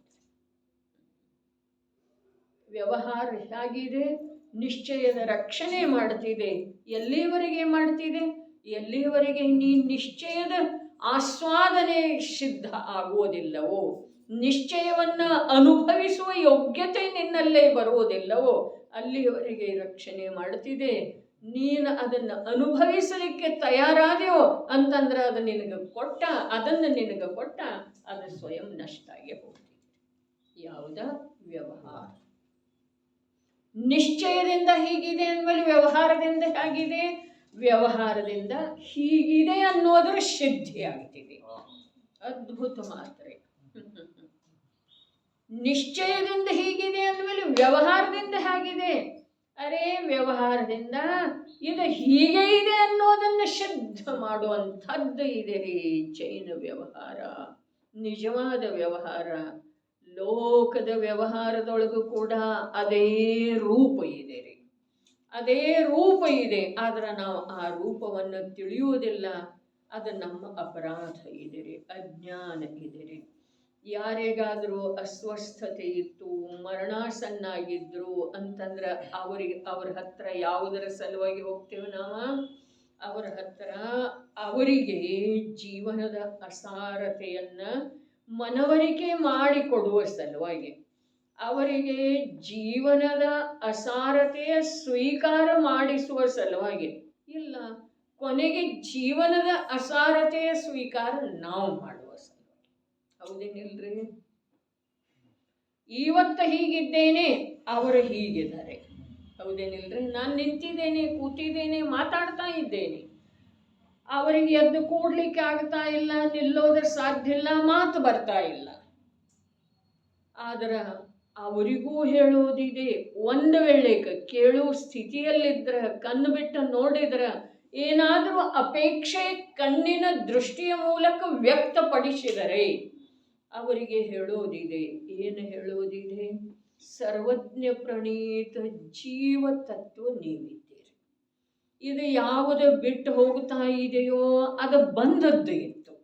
A: ವ್ಯವಹಾರ ಹೇಗಿದೆ? ನಿಶ್ಚಯದ ರಕ್ಷಣೆ ಮಾಡ್ತಿದೆ. ಎಲ್ಲಿವರೆಗೆ ಮಾಡ್ತಿದೆ? ಎಲ್ಲಿವರೆಗೆ ನೀ ನಿಶ್ಚಯದ ಆಸ್ವಾದನೆ ಸಿದ್ಧ ಆಗುವುದಿಲ್ಲವೋ, ನಿಶ್ಚಯವನ್ನು ಅನುಭವಿಸುವ ಯೋಗ್ಯತೆ ನಿನ್ನಲ್ಲೇ ಬರುವುದಿಲ್ಲವೋ, ಅಲ್ಲಿಯವರೆಗೆ ರಕ್ಷಣೆ ಮಾಡುತ್ತಿದೆ. ನೀನು ಅದನ್ನು ಅನುಭವಿಸಲಿಕ್ಕೆ ತಯಾರಾದೆಯೋ ಅಂತಂದ್ರೆ ಅದು ನಿನಗೆ ಕೊಟ್ಟ, ಅದನ್ನು ನಿನಗೆ ಕೊಟ್ಟ, ಅದು ಸ್ವಯಂ ನಷ್ಟ ಆಗಿ ಹೋಗ್ತದೆ. ಯಾವುದ? ವ್ಯವಹಾರ. ನಿಶ್ಚಯದಿಂದ ಹೀಗಿದೆ ಅಂದಮೇಲೆ ವ್ಯವಹಾರದಿಂದ ಹೇಗಿದೆ? ವ್ಯವಹಾರದಿಂದ ಹೀಗಿದೆ ಅನ್ನೋದರ ಸಿದ್ಧಿ ಆಗ್ತಿದೆ. ಅದ್ಭುತ ಮಾತ್ರ. ನಿಶ್ಚಯದಿಂದ ಹೀಗಿದೆ ಅಂದಮೇಲೆ ವ್ಯವಹಾರದಿಂದ ಹೇಗಿದೆ? ಅರೆ ವ್ಯವಹಾರದಿಂದ ಇದು ಹೀಗೆ ಇದೆ ಅನ್ನೋದನ್ನು ಸಿದ್ಧ ಮಾಡುವಂಥದ್ದು ಇದೆ ರೀ ಜೈನ ವ್ಯವಹಾರ. ನಿಜವಾದ ವ್ಯವಹಾರ. ಲೋಕದ ವ್ಯವಹಾರದೊಳಗೂ ಕೂಡ ಅದೇ ರೂಪ ಇದೆ ರೀ, ಅದೇ ರೂಪ ಇದೆ. ಆದ್ರೆ ನಾವು ಆ ರೂಪವನ್ನು ತಿಳಿಯುವುದಿಲ್ಲ. ಅದು ನಮ್ಮ ಅಪರಾಧ ಇದೆ ರೀ, ಅಜ್ಞಾನ ಇದೆ ರೀ. ಯಾರಿಗಾದರೂ ಅಸ್ವಸ್ಥತೆ ಇತ್ತು, ಮರಣಾಸನ್ನಾಗಿದ್ರು ಅಂತಂದ್ರೆ ಅವ್ರ ಹತ್ರ ಯಾವುದರ ಸಲುವಾಗಿ ಹೋಗ್ತೇವೆ ನಾವು? ಅವರ ಹತ್ರ ಅವರಿಗೆ ಜೀವನದ ಅಸಾರತೆಯನ್ನ ಮನವರಿಕೆ ಮಾಡಿಕೊಡುವ ಸಲುವಾಗಿ, ಅವರಿಗೆ ಜೀವನದ ಅಸಾರತೆಯ ಸ್ವೀಕಾರ ಮಾಡಿಸುವ ಸಲುವಾಗಿ. ಇಲ್ಲ, ಕೊನೆಗೆ ಜೀವನದ ಅಸಾರತೆಯ ಸ್ವೀಕಾರ ನಾವು ಮಾಡುವ ಸಲುವಾಗಿ. ಹೌದೇನಿಲ್ರಿ? ಇವತ್ತು ಹೀಗಿದ್ದೇನೆ, ಅವರು ಹೀಗಿದ್ದಾರೆ. ಹೌದೇನಿಲ್ರಿ? ನಾನು ನಿಂತಿದ್ದೇನೆ, ಕೂತಿದ್ದೇನೆ, ಮಾತಾಡ್ತಾ ಇದ್ದೇನೆ. ಅವರಿಗೆ ಎದ್ದು ಕೂಡ್ಲಿಕ್ಕೆ ಆಗ್ತಾ ಇಲ್ಲ, ನಿಲ್ಲೋದ್ರ ಸಾಧ್ಯ ಇಲ್ಲ, ಮಾತು ಬರ್ತಾ ಇಲ್ಲ. ಆದ್ರೆ ಅವರಿಗೂ ಹೇಳೋದಿದೆ. ಒಂದು ವೇಳೆ ಕೇಳುವ ಸ್ಥಿತಿಯಲ್ಲಿದ್ರ, ಕಣ್ಣು ಬಿಟ್ಟು ನೋಡಿದ್ರ, ಏನಾದರೂ ಅಪೇಕ್ಷೆ ಕಣ್ಣಿನ ದೃಷ್ಟಿಯ ಮೂಲಕ ವ್ಯಕ್ತಪಡಿಸಿದರೆ ಅವರಿಗೆ ಹೇಳೋದಿದೆ. ಏನು ಹೇಳೋದಿದೆ? ಸರ್ವಜ್ಞ ಪ್ರಣೀತ ಜೀವ ತತ್ವ ನೀವಿದ್ದೀರಿ. ಇದು ಯಾವುದು ಬಿಟ್ಟು ಹೋಗ್ತಾ ಇದೆಯೋ ಅದು ಬಂದದ್ದು ಇತ್ತು,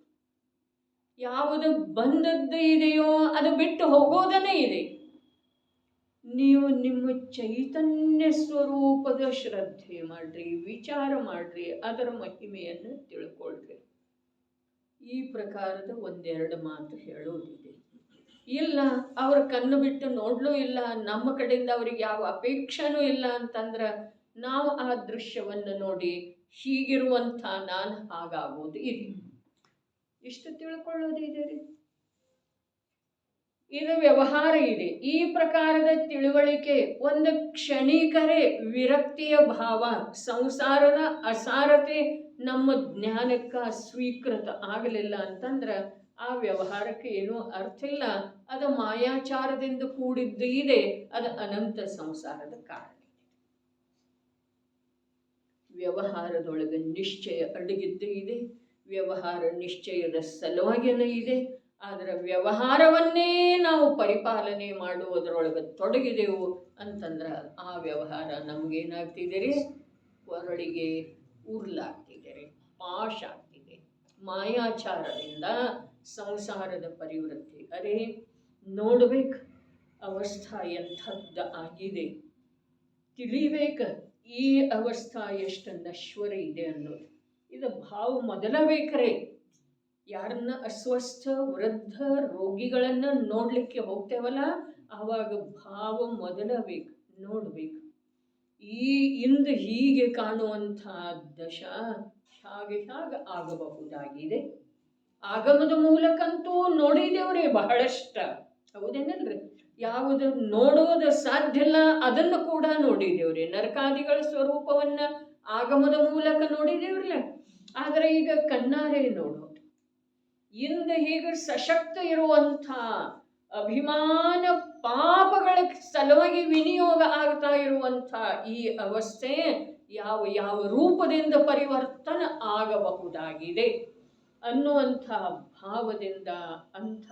A: ಯಾವುದು ಬಂದದ್ದು ಇದೆಯೋ ಅದು ಬಿಟ್ಟು ಹೋಗೋದನ್ನೇ ಇದೆ. ನೀವು ನಿಮ್ಮ ಚೈತನ್ಯ ಸ್ವರೂಪದ ಶ್ರದ್ಧೆ ಮಾಡ್ರಿ, ವಿಚಾರ ಮಾಡ್ರಿ, ಅದರ ಮಹಿಮೆಯನ್ನು ತಿಳ್ಕೊಳ್ರಿ. ಈ ಪ್ರಕಾರದ ಒಂದೆರಡು ಮಾತು ಹೇಳೋದಿದೆ. ಇಲ್ಲ, ಅವ್ರ ಕಣ್ಣು ಬಿಟ್ಟು ನೋಡ್ಲೂ ಇಲ್ಲ, ನಮ್ಮ ಕಡೆಯಿಂದ ಅವ್ರಿಗೆ ಯಾವ ಅಪೇಕ್ಷೆನೂ ಇಲ್ಲ ಅಂತಂದ್ರೆ ನಾವು ಆ ದೃಶ್ಯವನ್ನು ನೋಡಿ ಹೀಗಿರುವಂಥ ನಾನು ಹಾಗಾಗೋದು ಇದೆ. ಇಷ್ಟು ತಿಳ್ಕೊಳ್ಳೋದಿದೆ ರೀ. ಇದು ವ್ಯವಹಾರ ಇದೆ. ಈ ಪ್ರಕಾರದ ತಿಳುವಳಿಕೆ ಒಂದು ಕ್ಷಣಿಕರೇ ವಿರಕ್ತಿಯ ಭಾವ, ಸಂಸಾರದ ಅಸಾರತೆ ನಮ್ಮ ಜ್ಞಾನಕ್ಕೆ ಸ್ವೀಕೃತ ಆಗಲಿಲ್ಲ ಅಂತಂದ್ರೆ ಆ ವ್ಯವಹಾರಕ್ಕೆ ಏನೂ ಅರ್ಥ ಇಲ್ಲ. ಅದು ಮಾಯಾಚಾರದಿಂದ ಕೂಡಿದ್ದು ಇದೆ, ಅದು ಅನಂತ ಸಂಸಾರದ ಕಾರಣ. ವ್ಯವಹಾರದೊಳಗೆ ನಿಶ್ಚಯ ಅಡಗಿದ್ದು ಇದೆ, ವ್ಯವಹಾರ ನಿಶ್ಚಯದ ಸಲುವಾಗಿಯೇ ಇದೆ. ಆದರೆ ವ್ಯವಹಾರವನ್ನೇ ನಾವು ಪರಿಪಾಲನೆ ಮಾಡುವುದರೊಳಗೆ ತೊಡಗಿದೆವು ಅಂತಂದ್ರೆ ಆ ವ್ಯವಹಾರ ನಮಗೇನಾಗ್ತಿದೆ ರೀ? ಕೊರಳಿಗೆ ಉರ್ಲಾಗ್ತಿದೆ ರೀ, ಪಾಶ ಆಗ್ತಿದೆ. ಮಾಯಾಚಾರದಿಂದ ಸಂಸಾರದ ಪರಿವೃತ್ತಿ. ಅರೆ ನೋಡ್ಬೇಕು ಅವಸ್ಥಾ ಎಂಥದ್ದು ಆಗಿದೆ, ತಿಳಿಬೇಕು ಈ ಅವಸ್ಥಾ ಎಷ್ಟು ನಶ್ವರ ಇದೆ ಅನ್ನೋದು. ಇದು ಭಾವ ಮೊದಲ ಬೇಕ್ರೆ. ಯಾರನ್ನ ಅಸ್ವಸ್ಥ ವೃದ್ಧ ರೋಗಿಗಳನ್ನು ನೋಡಲಿಕ್ಕೆ ಹೋಗ್ತೇವಲ್ಲ, ಆವಾಗ ಭಾವ ಮೊದಲ ಬೇಕು, ನೋಡ್ಬೇಕು. ಈ ಇಂದು ಹೀಗೆ ಕಾಣುವಂಥ ದಶ ಹಾಗೆ ಆಗಬಹುದಾಗಿದೆ. ಆಗಮದ ಮೂಲಕಂತೂ ನೋಡಿದೇವ್ರಿ ಬಹಳಷ್ಟ. ಹೌದೇನಲ್ರಿ? ಯಾವುದು ನೋಡೋದು ಸಾಧ್ಯ ಇಲ್ಲ ಅದನ್ನು ಕೂಡ ನೋಡಿದೇವ್ರಿ. ನರಕಾದಿಗಳ ಸ್ವರೂಪವನ್ನ ಆಗಮದ ಮೂಲಕ ನೋಡಿದೇವ್ರಲ್ಲ. ಆದರೆ ಈಗ ಕಣ್ಣಾರೆ ನೋಡೋದು. ಇಂದು ಹೀಗೆ ಸಶಕ್ತ ಇರುವಂಥ ಅಭಿಮಾನ ಪಾಪಗಳ ಸಲುವಾಗಿ ವಿನಿಯೋಗ ಆಗ್ತಾ ಇರುವಂಥ ಈ ಅವಸ್ಥೆ ಯಾವ ಯಾವ ರೂಪದಿಂದ ಪರಿವರ್ತನ ಆಗಬಹುದಾಗಿದೆ ಅನ್ನುವಂಥ ಭಾವದಿಂದ ಅಂಥ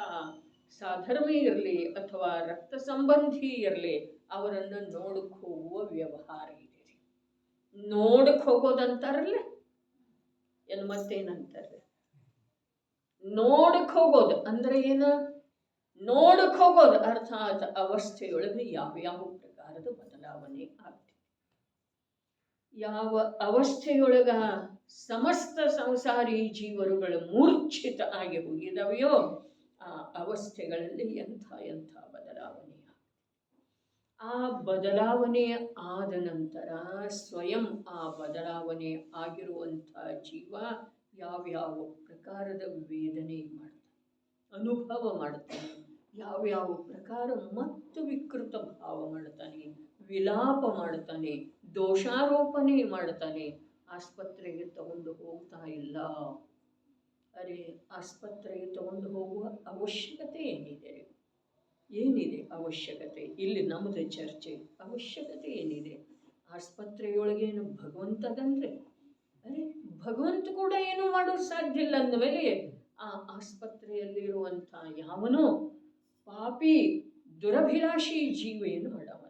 A: ಸಾಧರ್ಮಿ ಇರಲಿ ಅಥವಾ ರಕ್ತ ಸಂಬಂಧಿ ಇರಲಿ ಅವರನ್ನು ನೋಡಕ್ಕೆ ಹೋಗುವ ವ್ಯವಹಾರ ಇದೆ. ನೋಡಕ್ಕೆ ಹೋಗೋದಂತಾರಲ್ಲ, ಏನು ಮತ್ತೇನಂತಾರೆ? ನೋಡಕ್ಕೆ ಹೋಗೋದು ಅಂದ್ರೆ ಏನು? ನೋಡಕ್ಕೆ ಹೋಗೋದು ಅರ್ಥಾತ್ ಅವಸ್ಥೆಯೊಳಗೆ ಯಾವ್ಯಾವ ಪ್ರಕಾರದ ಬದಲಾವಣೆ ಆಗ್ತದೆ. ಯಾವ ಅವಸ್ಥೆಯೊಳಗ ಸಮಸ್ತ ಸಂಸಾರಿ ಜೀವರುಗಳು ಮೂರ್ಛಿತ ಆಗಿ ಹೋಗಿದವೆಯೋ ಆ ಅವಸ್ಥೆಗಳಲ್ಲಿ ಎಂಥ ಬದಲಾವಣೆ ಆಗ್ತದೆ. ಆ ಬದಲಾವಣೆ ಆದ ನಂತರ ಸ್ವಯಂ ಆ ಬದಲಾವಣೆ ಆಗಿರುವಂಥ ಜೀವ ಯಾವ್ಯಾವ ಪ್ರಕಾರದ ವೇದನೆ ಮಾಡ್ತಾನೆ, ಅನುಭವ ಮಾಡ್ತಾನೆ, ಯಾವ್ಯಾವ ಪ್ರಕಾರ ಮತ್ತು ವಿಕೃತ ಭಾವ ಮಾಡ್ತಾನೆ, ವಿಲಾಪ ಮಾಡ್ತಾನೆ, ದೋಷಾರೋಪಣೆ ಮಾಡ್ತಾನೆ. ಆಸ್ಪತ್ರೆಗೆ ತಗೊಂಡು ಹೋಗ್ತಾ ಇಲ್ಲ. ಅರೆ, ಆಸ್ಪತ್ರೆಗೆ ತಗೊಂಡು ಹೋಗುವ ಅವಶ್ಯಕತೆ ಏನಿದೆ? ಏನಿದೆ ಅವಶ್ಯಕತೆ? ಇಲ್ಲಿ ನಮ್ಮದು ಚರ್ಚೆ. ಅವಶ್ಯಕತೆ ಏನಿದೆ? ಆಸ್ಪತ್ರೆಯೊಳಗೇನು ಭಗವಂತದಂದ್ರೆ, ಅರೆ ಭಗವಂತ ಕೂಡ ಏನು ಮಾಡೋದು ಸಾಧ್ಯ ಇಲ್ಲ ಅಂದಮೇಲೆ ಆ ಆಸ್ಪತ್ರೆಯಲ್ಲಿರುವಂಥ ಯಾವನೋ ಪಾಪಿ ದುರಭಿಲಾಷಿ ಜೀವ ಏನು ಮಾಡವ?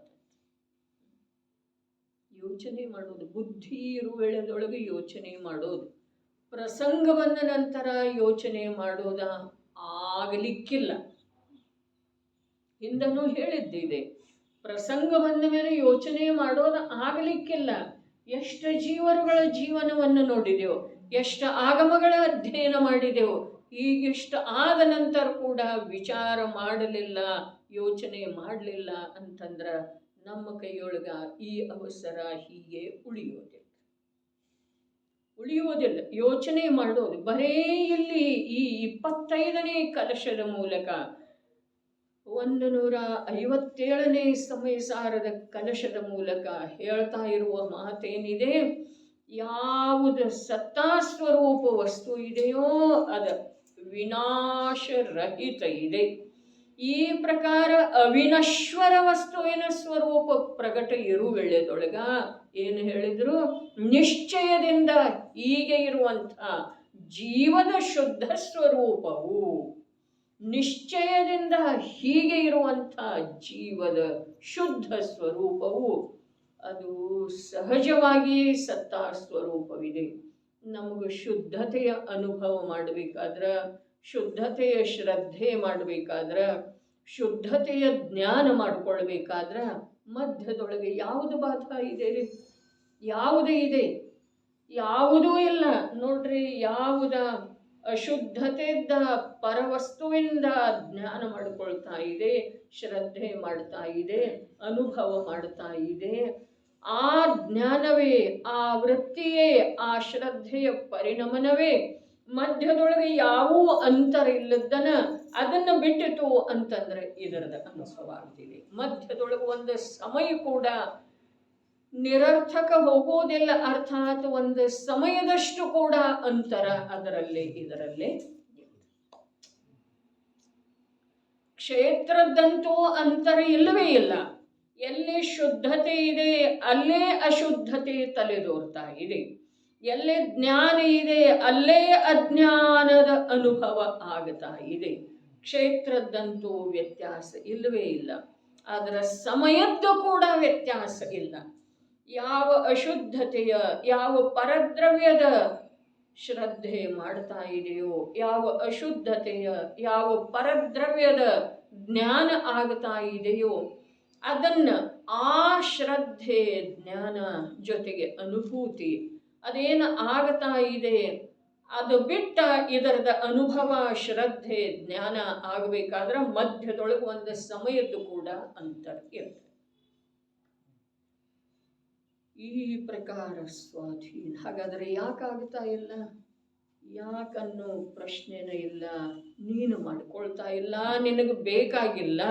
A: ಯೋಚನೆ ಮಾಡೋದು, ಬುದ್ಧಿ ಇರುವೆಳೆದೊಳಗೆ ಯೋಚನೆ ಮಾಡೋದು. ಪ್ರಸಂಗ ಬಂದ ನಂತರ ಯೋಚನೆ ಮಾಡೋದ ಆಗಲಿಕ್ಕಿಲ್ಲ. ಹಿಂದನೂ ಹೇಳಿದ್ದಿದೆ, ಪ್ರಸಂಗ ಬಂದ ಮೇಲೆ ಯೋಚನೆ ಮಾಡೋದು ಆಗಲಿಕ್ಕಿಲ್ಲ. ಎಷ್ಟು ಜೀವರುಗಳ ಜೀವನವನ್ನು ನೋಡಿದೆವು, ಎಷ್ಟು ಆಗಮಗಳ ಅಧ್ಯಯನ ಮಾಡಿದೆವು. ಈಗಿಷ್ಟು ಆದ ನಂತರ ಕೂಡ ವಿಚಾರ ಮಾಡಲಿಲ್ಲ, ಯೋಚನೆ ಮಾಡಲಿಲ್ಲ ಅಂತಂದ್ರೆ ನಮ್ಮ ಕೈಯೊಳಗ ಈ ಅವಸರ ಹೀಗೆ ಉಳಿಯೋದಿಲ್ಲ. ಯೋಚನೆ ಮಾಡೋದು ಬರೇ ಇಲ್ಲಿ ಈ 25ನೇ ಕಲಶದ ಮೂಲಕ 157ನೇ ಸಮಯಸಾರದ ಕಲಶದ ಮೂಲಕ ಹೇಳ್ತಾ ಇರುವ ಮಾತೇನಿದೆ, ಯಾವುದು ಸತ್ತಾಸ್ವರೂಪ ವಸ್ತು ಇದೆಯೋ ಅದ ವಿನಾಶರಹಿತ ಇದೆ. ಈ ಪ್ರಕಾರ ಅವಿನಶ್ವರ ವಸ್ತುವಿನ ಸ್ವರೂಪ ಪ್ರಕಟ ಇರುವೆಳೆದೊಳಗ ಏನು ಹೇಳಿದ್ರು, ನಿಶ್ಚಯದಿಂದ ಹೀಗೆ ಇರುವಂಥ ಜೀವದ ಶುದ್ಧ ಸ್ವರೂಪವು, ನಿಶ್ಚಯದಿಂದ ಹೀಗೆ ಇರುವಂಥ ಜೀವದ ಶುದ್ಧ ಸ್ವರೂಪವು ಅದು ಸಹಜವಾಗಿ ಸತ್ತಾ ಸ್ವರೂಪವಿದೆ. ನಮಗೆ ಶುದ್ಧತೆಯ ಅನುಭವ ಮಾಡಬೇಕಾದ್ರೆ, ಶುದ್ಧತೆಯ ಶ್ರದ್ಧೆ ಮಾಡಬೇಕಾದ್ರೆ, ಶುದ್ಧತೆಯ ಜ್ಞಾನ ಮಾಡಿಕೊಳ್ಬೇಕಾದ್ರೆ ಮಧ್ಯದೊಳಗೆ ಯಾವುದು ಬಾಧ ಇದೆ ರೀ? ಯಾವುದೇ ಇದೆ? ಯಾವುದೂ ಇಲ್ಲ ನೋಡ್ರಿ. ಯಾವುದ ಅಶುದ್ಧತೆಯಿಂದ ಪರವಸ್ತುವಿಂದ ಜ್ಞಾನ ಮಾಡಿಕೊಳ್ತಾ ಇದೆ, ಶ್ರದ್ಧೆ ಮಾಡ್ತಾ ಇದೆ, ಅನುಭವ ಮಾಡ್ತಾ ಇದೆ, ಆ ಜ್ಞಾನವೇ, ಆ ವೃತ್ತಿಯೇ, ಆ ಶ್ರದ್ಧೆಯ ಪರಿಣಮನವೇ ಮಧ್ಯದೊಳಗೆ ಯಾವೂ ಅಂತರ ಇಲ್ಲದನ ಅದನ್ನು ಬಿಟ್ಟಿತು ಅಂತಂದ್ರೆ ಇದರದ ಅನುಭವ ಆಗ್ತಿದೆ. ಮಧ್ಯದೊಳಗೆ ಒಂದು ಸಮಯ ಕೂಡ ನಿರರ್ಥಕ ಹೋಗೋದಿಲ್ಲ. ಅರ್ಥಾತ್ ಒಂದು ಸಮಯದಷ್ಟು ಕೂಡ ಅಂತರ ಇದರಲ್ಲೇ ಕ್ಷೇತ್ರದಂತೂ ಅಂತರ ಇಲ್ಲವೇ ಇಲ್ಲ. ಎಲ್ಲಿ ಶುದ್ಧತೆ ಇದೆ ಅಲ್ಲೇ ಅಶುದ್ಧತೆ ತಲೆದೋರ್ತಾ ಇದೆ. ಎಲ್ಲೇ ಜ್ಞಾನ ಇದೆ ಅಲ್ಲೇ ಅಜ್ಞಾನದ ಅನುಭವ ಆಗ್ತಾ ಇದೆ. ಕ್ಷೇತ್ರದಂತೂ ವ್ಯತ್ಯಾಸ ಇಲ್ಲವೇ ಇಲ್ಲ. ಅದರ ಸಮಯದ್ದು ಕೂಡ ವ್ಯತ್ಯಾಸ ಇಲ್ಲ. ಯಾವ ಅಶುದ್ಧತೆಯ, ಯಾವ ಪರದ್ರವ್ಯದ ಶ್ರದ್ಧೆ ಮಾಡ್ತಾ ಇದೆಯೋ, ಯಾವ ಅಶುದ್ಧತೆಯ, ಯಾವ ಪರದ್ರವ್ಯದ ಜ್ಞಾನ ಆಗ್ತಾ ಇದೆಯೋ ಅದನ್ನ ಆ ಶ್ರದ್ಧೆ ಜ್ಞಾನ ಜೊತೆಗೆ ಅನುಭೂತಿ ಅದೇನು ಆಗ್ತಾ ಇದೆ ಅದು ಬಿಟ್ಟ ಇದರದ ಅನುಭವ ಶ್ರದ್ಧೆ ಜ್ಞಾನ ಆಗಬೇಕಾದ್ರೆ ಮಧ್ಯದೊಳಗೆ ಒಂದು ಸಮಯದ್ದು ಕೂಡ ಅಂತರ ಇರ್ತದೆ. ಈ ಪ್ರಕಾರ ಸ್ವಾಧೀನ. ಹಾಗಾದರೆ ಯಾಕಾಗ್ತಾ ಇಲ್ಲ? ಯಾಕನ್ನೋ ಪ್ರಶ್ನೆನೇ ಇಲ್ಲ. ನೀನು ಮಾಡ್ಕೊಳ್ತಾ ಇಲ್ಲ, ನಿನಗೆ ಬೇಕಾಗಿಲ್ಲ.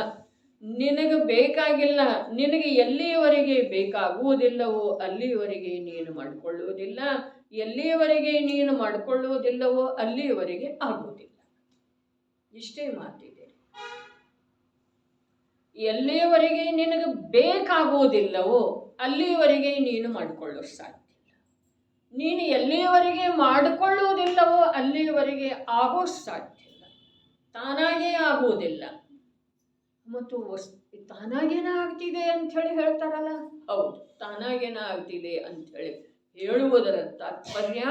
A: ನಿನಗೆ ಎಲ್ಲಿಯವರೆಗೆ ಬೇಕಾಗುವುದಿಲ್ಲವೋ ಅಲ್ಲಿಯವರೆಗೆ ನೀನು ಮಾಡಿಕೊಳ್ಳುವುದಿಲ್ಲ. ಎಲ್ಲಿಯವರೆಗೆ ನೀನು ಮಾಡಿಕೊಳ್ಳುವುದಿಲ್ಲವೋ ಅಲ್ಲಿಯವರೆಗೆ ಆಗುವುದಿಲ್ಲ. ಇಷ್ಟೇ ಮಾತಿದೆ. ಎಲ್ಲಿಯವರೆಗೆ ನಿನಗೆ ಬೇಕಾಗುವುದಿಲ್ಲವೋ ಅಲ್ಲಿಯವರೆಗೆ ನೀನು ಮಾಡಿಕೊಳ್ಳೋ ಸಾಧ್ಯ ಇಲ್ಲ. ನೀನು ಎಲ್ಲಿಯವರೆಗೆ ಮಾಡಿಕೊಳ್ಳುವುದಿಲ್ಲವೋ ಅಲ್ಲಿಯವರೆಗೆ ಆಗೋ ಸಾಧ್ಯ ಇಲ್ಲ. ತಾನಾಗೇ ಆಗುವುದಿಲ್ಲ. ಮತ್ತು ತಾನಾಗೇನ ಆಗ್ತಿದೆ ಅಂಥೇಳಿ ಹೇಳ್ತಾರಲ್ಲ, ಹೌದು, ತಾನಾಗೇನ ಆಗ್ತಿದೆ ಅಂಥೇಳಿ ಹೇಳುವುದರ ತಾತ್ಪರ್ಯ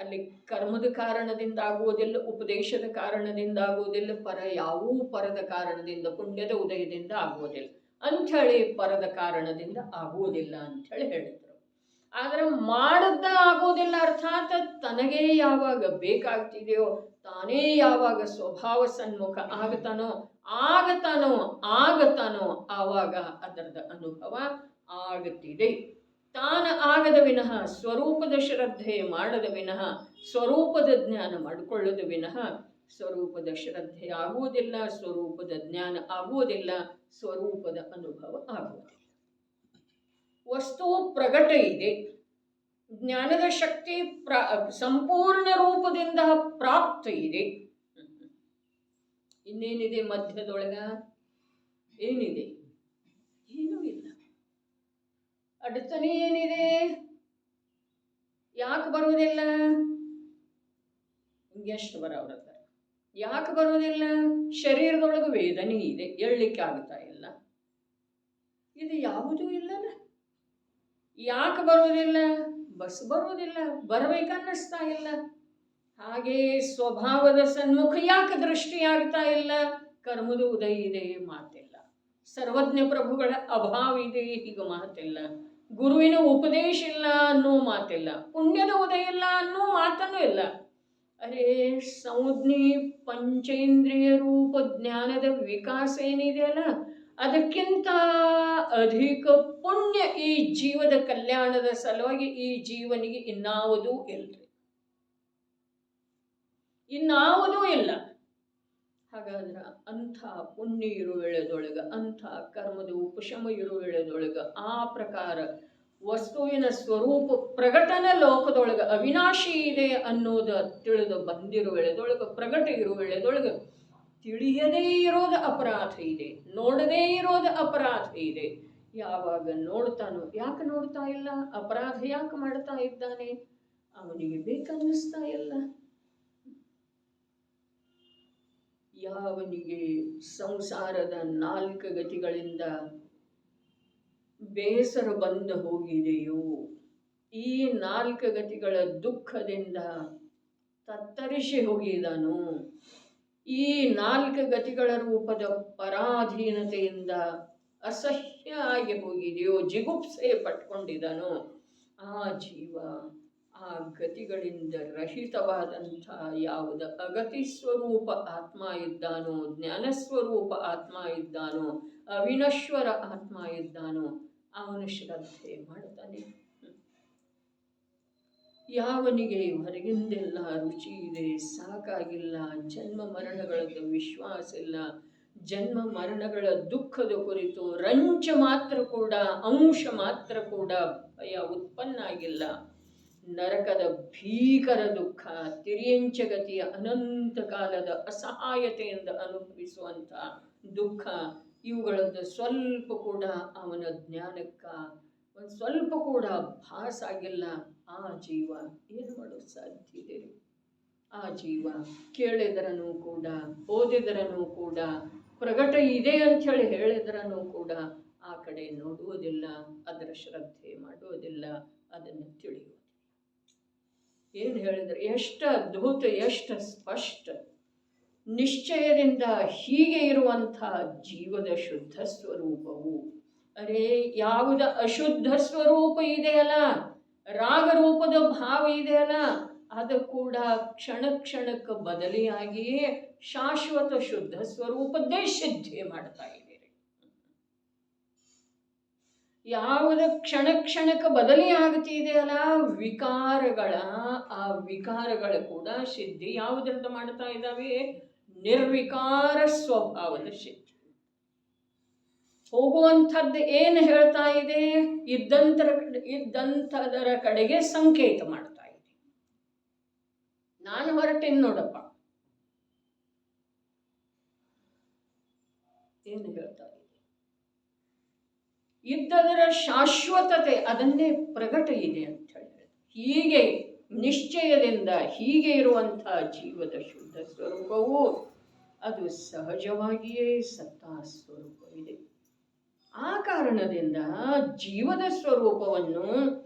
A: ಅಲ್ಲಿ ಕರ್ಮದ ಕಾರಣದಿಂದ ಆಗುವುದಿಲ್ಲ, ಉಪದೇಶದ ಕಾರಣದಿಂದ ಆಗುವುದಿಲ್ಲ, ಯಾವೂ ಪರದ ಕಾರಣದಿಂದ, ಪುಣ್ಯದ ಉದಯದಿಂದ ಆಗುವುದಿಲ್ಲ ಅಂಥೇಳಿ ಪರದ ಕಾರಣದಿಂದ ಆಗುವುದಿಲ್ಲ ಅಂಥೇಳಿ ಹೇಳಿದರು. ಆದರೆ ಮಾಡದ್ದ ಆಗೋದಿಲ್ಲ. ಅರ್ಥಾತ್ ತನಗೇ ಯಾವಾಗ ಬೇಕಾಗ್ತಿದೆಯೋ, ತಾನೇ ಯಾವಾಗ ಸ್ವಭಾವ ಸನ್ಮುಖ ಆಗ್ತಾನೋ ಆಗತಾನೋ ಆವಾಗ ಅದರದ ಅನುಭವ ಆಗುತ್ತಿದೆ. ತಾನ ಆಗದ ವಿನಃ, ಸ್ವರೂಪದ ಶ್ರದ್ಧೆ ಮಾಡದ ವಿನಃ, ಸ್ವರೂಪದ ಜ್ಞಾನ ಮಾಡಿಕೊಳ್ಳದ ವಿನಃ ಸ್ವರೂಪದ ಶ್ರದ್ಧೆ ಆಗುವುದಿಲ್ಲ, ಸ್ವರೂಪದ ಜ್ಞಾನ ಆಗುವುದಿಲ್ಲ, ಸ್ವರೂಪದ ಅನುಭವ ಆಗುವುದಿಲ್ಲ. ವಸ್ತು ಪ್ರಗಟ ಇದೆ, ಜ್ಞಾನದ ಶಕ್ತಿ ಸಂಪೂರ್ಣ ರೂಪದಿಂದ ಪ್ರಾಪ್ತ ಇದೆ. ಇನ್ನೇನಿದೆ ಮಧ್ಯದೊಳಗ? ಏನಿದೆ? ಏನೂ ಇಲ್ಲ. ಅಡಚಣೆ ಏನಿದೆ? ಯಾಕೆ ಬರುವುದಿಲ್ಲ? ಎಷ್ಟು ಬರೋವ್ರತ್ತ ಯಾಕೆ ಬರುವುದಿಲ್ಲ? ಶರೀರದೊಳಗೆ ವೇದನೆ ಇದೆ, ಹೇಳಲಿಕ್ಕೆ ಆಗ್ತಾ ಇಲ್ಲ. ಇದು ಯಾವುದೂ ಇಲ್ಲಲ್ಲ. ಯಾಕೆ ಬರುವುದಿಲ್ಲ? ಬಸ್ ಬರುವುದಿಲ್ಲ, ಬರಬೇಕನ್ನಿಸ್ತಾ ಇಲ್ಲ. ಹಾಗೆ ಸ್ವಭಾವದ ಸನ್ಮುಖ ಯಾಕೆ ದೃಷ್ಟಿಯಾಗ್ತಾ ಇಲ್ಲ? ಕರ್ಮದ ಉದಯ ಇದೆ, ಮಾತಿಲ್ಲ. ಸರ್ವಜ್ಞ ಪ್ರಭುಗಳ ಅಭಾವ ಇದೆ, ಹೀಗೆ ಮಾತಿಲ್ಲ. ಗುರುವಿನ ಉಪದೇಶ ಇಲ್ಲ ಅನ್ನೋ ಮಾತಿಲ್ಲ. ಪುಣ್ಯದ ಉದಯ ಇಲ್ಲ ಅನ್ನೋ ಮಾತನ್ನೂ ಇಲ್ಲ. ಅರೆ, ಸಂಜ್ಞೆ ಪಂಚೇಂದ್ರಿಯ ರೂಪ ಜ್ಞಾನದ ವಿಕಾಸ ಏನಿದೆಯಲ್ಲ, ಅದಕ್ಕಿಂತ ಅಧಿಕ ಪುಣ್ಯ ಈ ಜೀವದ ಕಲ್ಯಾಣದ ಸಲುವಾಗಿ ಈ ಜೀವನಿಗೆ ಇನ್ನಾವುದೂ ಇಲ್ರಿ, ಇನ್ನಾವುದೂ ಇಲ್ಲ. ಹಾಗಾದ್ರೆ ಅಂಥ ಪುಣ್ಯ ಇರುವ ವೇಳೆದೊಳಗೆ, ಅಂಥ ಕರ್ಮದ ಉಪಶಮ ಇರುವ ವೇಳೆದೊಳಗೆ ಆ ಪ್ರಕಾರ ವಸ್ತುವಿನ ಸ್ವರೂಪ ಪ್ರಗಟನ ಲೋಕದೊಳಗೆ ಅವಿನಾಶಿ ಇದೆ ಅನ್ನೋದ ತಿಳಿದು ಬಂದಿರುವ ವೇಳೆದೊಳಗೆ, ಪ್ರಗಟ ಇರುವ ವೇಳೆದೊಳಗೆ ತಿಳಿಯದೇ ಇರೋದು ಅಪರಾಧ ಇದೆ, ನೋಡದೇ ಇರೋದು ಅಪರಾಧ ಇದೆ. ಯಾವಾಗ ನೋಡ್ತಾನೋ, ಯಾಕೆ ನೋಡ್ತಾ ಇಲ್ಲ? ಅಪರಾಧ ಯಾಕೆ ಮಾಡ್ತಾ ಇದ್ದಾನೆ? ಅವನಿಗೆ ಬೇಕನ್ನಿಸ್ತಾ ಇಲ್ಲ. ಯಾವನಿಗೆ ಸಂಸಾರದ 4 ಗತಿಗಳಿಂದ ಬೇಸರ ಬಂದು ಹೋಗಿದೆಯೋ, ಈ 4 ಗತಿಗಳ ದುಃಖದಿಂದ ತತ್ತರಿಸಿ ಹೋಗಿದನೋ, ಈ 4 ಗತಿಗಳ ರೂಪದ ಪರಾಧೀನತೆಯಿಂದ ಅಸಹ್ಯ ಆಗಿ ಹೋಗಿದೆಯೋ, ಜಿಗುಪ್ಸೆ ಪಟ್ಕೊಂಡಿದನೋ, ಆ ಜೀವ ಆ ಗತಿಗಳಿಂದ ರಹಿತವಾದಂಥ ಯಾವುದ ಅಗತಿ ಸ್ವರೂಪ ಆತ್ಮ ಇದ್ದಾನೋ, ಜ್ಞಾನಸ್ವರೂಪ ಆತ್ಮ ಇದ್ದಾನೋ, ಅವಿನಶ್ವರ ಆತ್ಮ ಇದ್ದಾನೋ, ಅವನು ಶ್ರದ್ಧೆ ಮಾಡ್ತಾನೆ. ಯಾವನಿಗೆ ಹೊರಗಿಂದೆಲ್ಲ ರುಚಿ ಇದೆ, ಸಾಕಾಗಿಲ್ಲ, ಜನ್ಮ ಮರಣಗಳದ್ದು ವಿಶ್ವಾಸ ಇಲ್ಲ, ಜನ್ಮ ಮರಣಗಳ ದುಃಖದ ಕುರಿತು ರಂಚ ಮಾತ್ರ ಕೂಡ, ಅಂಶ ಮಾತ್ರ ಕೂಡ ಭಯ ಉತ್ಪನ್ನ ಆಗಿಲ್ಲ, ನರಕದ ಭೀಕರ ದುಃಖ, ತಿರ್ಯಂಚಗತಿಯ ಅನಂತ ಕಾಲದ ಅಸಹಾಯತೆಯಿಂದ ಅನುಭವಿಸುವಂಥ ದುಃಖ, ಇವುಗಳದ್ದು ಸ್ವಲ್ಪ ಕೂಡ ಅವನ ಜ್ಞಾನಕ್ಕ ಒಂದು ಸ್ವಲ್ಪ ಕೂಡ ಭಾಸ ಆಗಿಲ್ಲ. ಆ ಜೀವ ಏನು ಮಾಡೋದು ಸಾಧ್ಯ ಇದೆ? ಆ ಜೀವ ಕೇಳಿದರನೂ ಕೂಡ, ಓದಿದರನೂ ಕೂಡ, ಪ್ರಗಟ ಇದೆ ಅಂಥೇಳಿ ಹೇಳಿದರನೂ ಕೂಡ ಆ ಕಡೆ ನೋಡುವುದಿಲ್ಲ, ಅದರ ಶ್ರದ್ಧೆ ಮಾಡುವುದಿಲ್ಲ, ಅದನ್ನು ತಿಳಿಯುವುದಿಲ್ಲ. ಏನು ಹೇಳಿದರೆ ಎಷ್ಟು ಅದ್ಭುತ, ಎಷ್ಟು ಸ್ಪಷ್ಟ ನಿಶ್ಚಯದಿಂದ ಹೀಗೆ ಇರುವಂಥ ಜೀವದ ಶುದ್ಧ ಸ್ವರೂಪವು. ಅರೆ, ಯಾವುದ ಅಶುದ್ಧ ಸ್ವರೂಪ ಇದೆಯಲ್ಲ, ರಾಗರೂಪದ ಭಾವ ಇದೆಯಲ್ಲ, ಅದು ಕೂಡ ಕ್ಷಣ ಕ್ಷಣಕ್ಕೆ ಬದಲಿಯಾಗಿಯೇ ಶಾಶ್ವತ ಶುದ್ಧ ಸ್ವರೂಪದ್ದೇ ಸಿದ್ಧಿ ಮಾಡ್ತಾ ಇದೆ. ಯಾವುದ ಕ್ಷಣ ಕ್ಷಣಕ್ಕೆ ಬದಲಿಯಾಗುತ್ತಿದೆಯಲ್ಲ ವಿಕಾರಗಳ, ಆ ವಿಕಾರಗಳ ಕೂಡ ಸಿದ್ಧಿ ಯಾವುದರಿಂದ ಮಾಡ್ತಾ ಇದ್ದಾವೆ? ನಿರ್ವಿಕಾರ ಸ್ವಭಾವದ ಸಿದ್ಧಿ. ಹೋಗುವಂಥದ್ದು ಏನು ಹೇಳ್ತಾ ಇದೆ? ಇದ್ದಂಥದರ ಕಡೆಗೆ ಸಂಕೇತ ಮಾಡ್ತಾ ಇದೆ. ನಾನು ಹೊರಟೇನು ನೋಡಪ್ಪ, ಏನು ಹೇಳ್ತಾ ಇದೆ? ಇದ್ದದರ ಶಾಶ್ವತತೆ ಅದನ್ನೇ ಪ್ರಗಟ ಇದೆ ಅಂತ ಹೇಳಿದ್ರೆ, ಹೀಗೆ ನಿಶ್ಚಯದಿಂದ ಹೀಗೆ ಇರುವಂಥ ಜೀವದ ಶುದ್ಧ ಸ್ವರೂಪವು ಅದು ಸಹಜವಾಗಿಯೇ ಸತ್ತಾ ಸ್ವರೂಪವಿದೆ. ಆ ಕಾರಣದಿಂದ ಜೀವದ ಸ್ವರೂಪವನ್ನು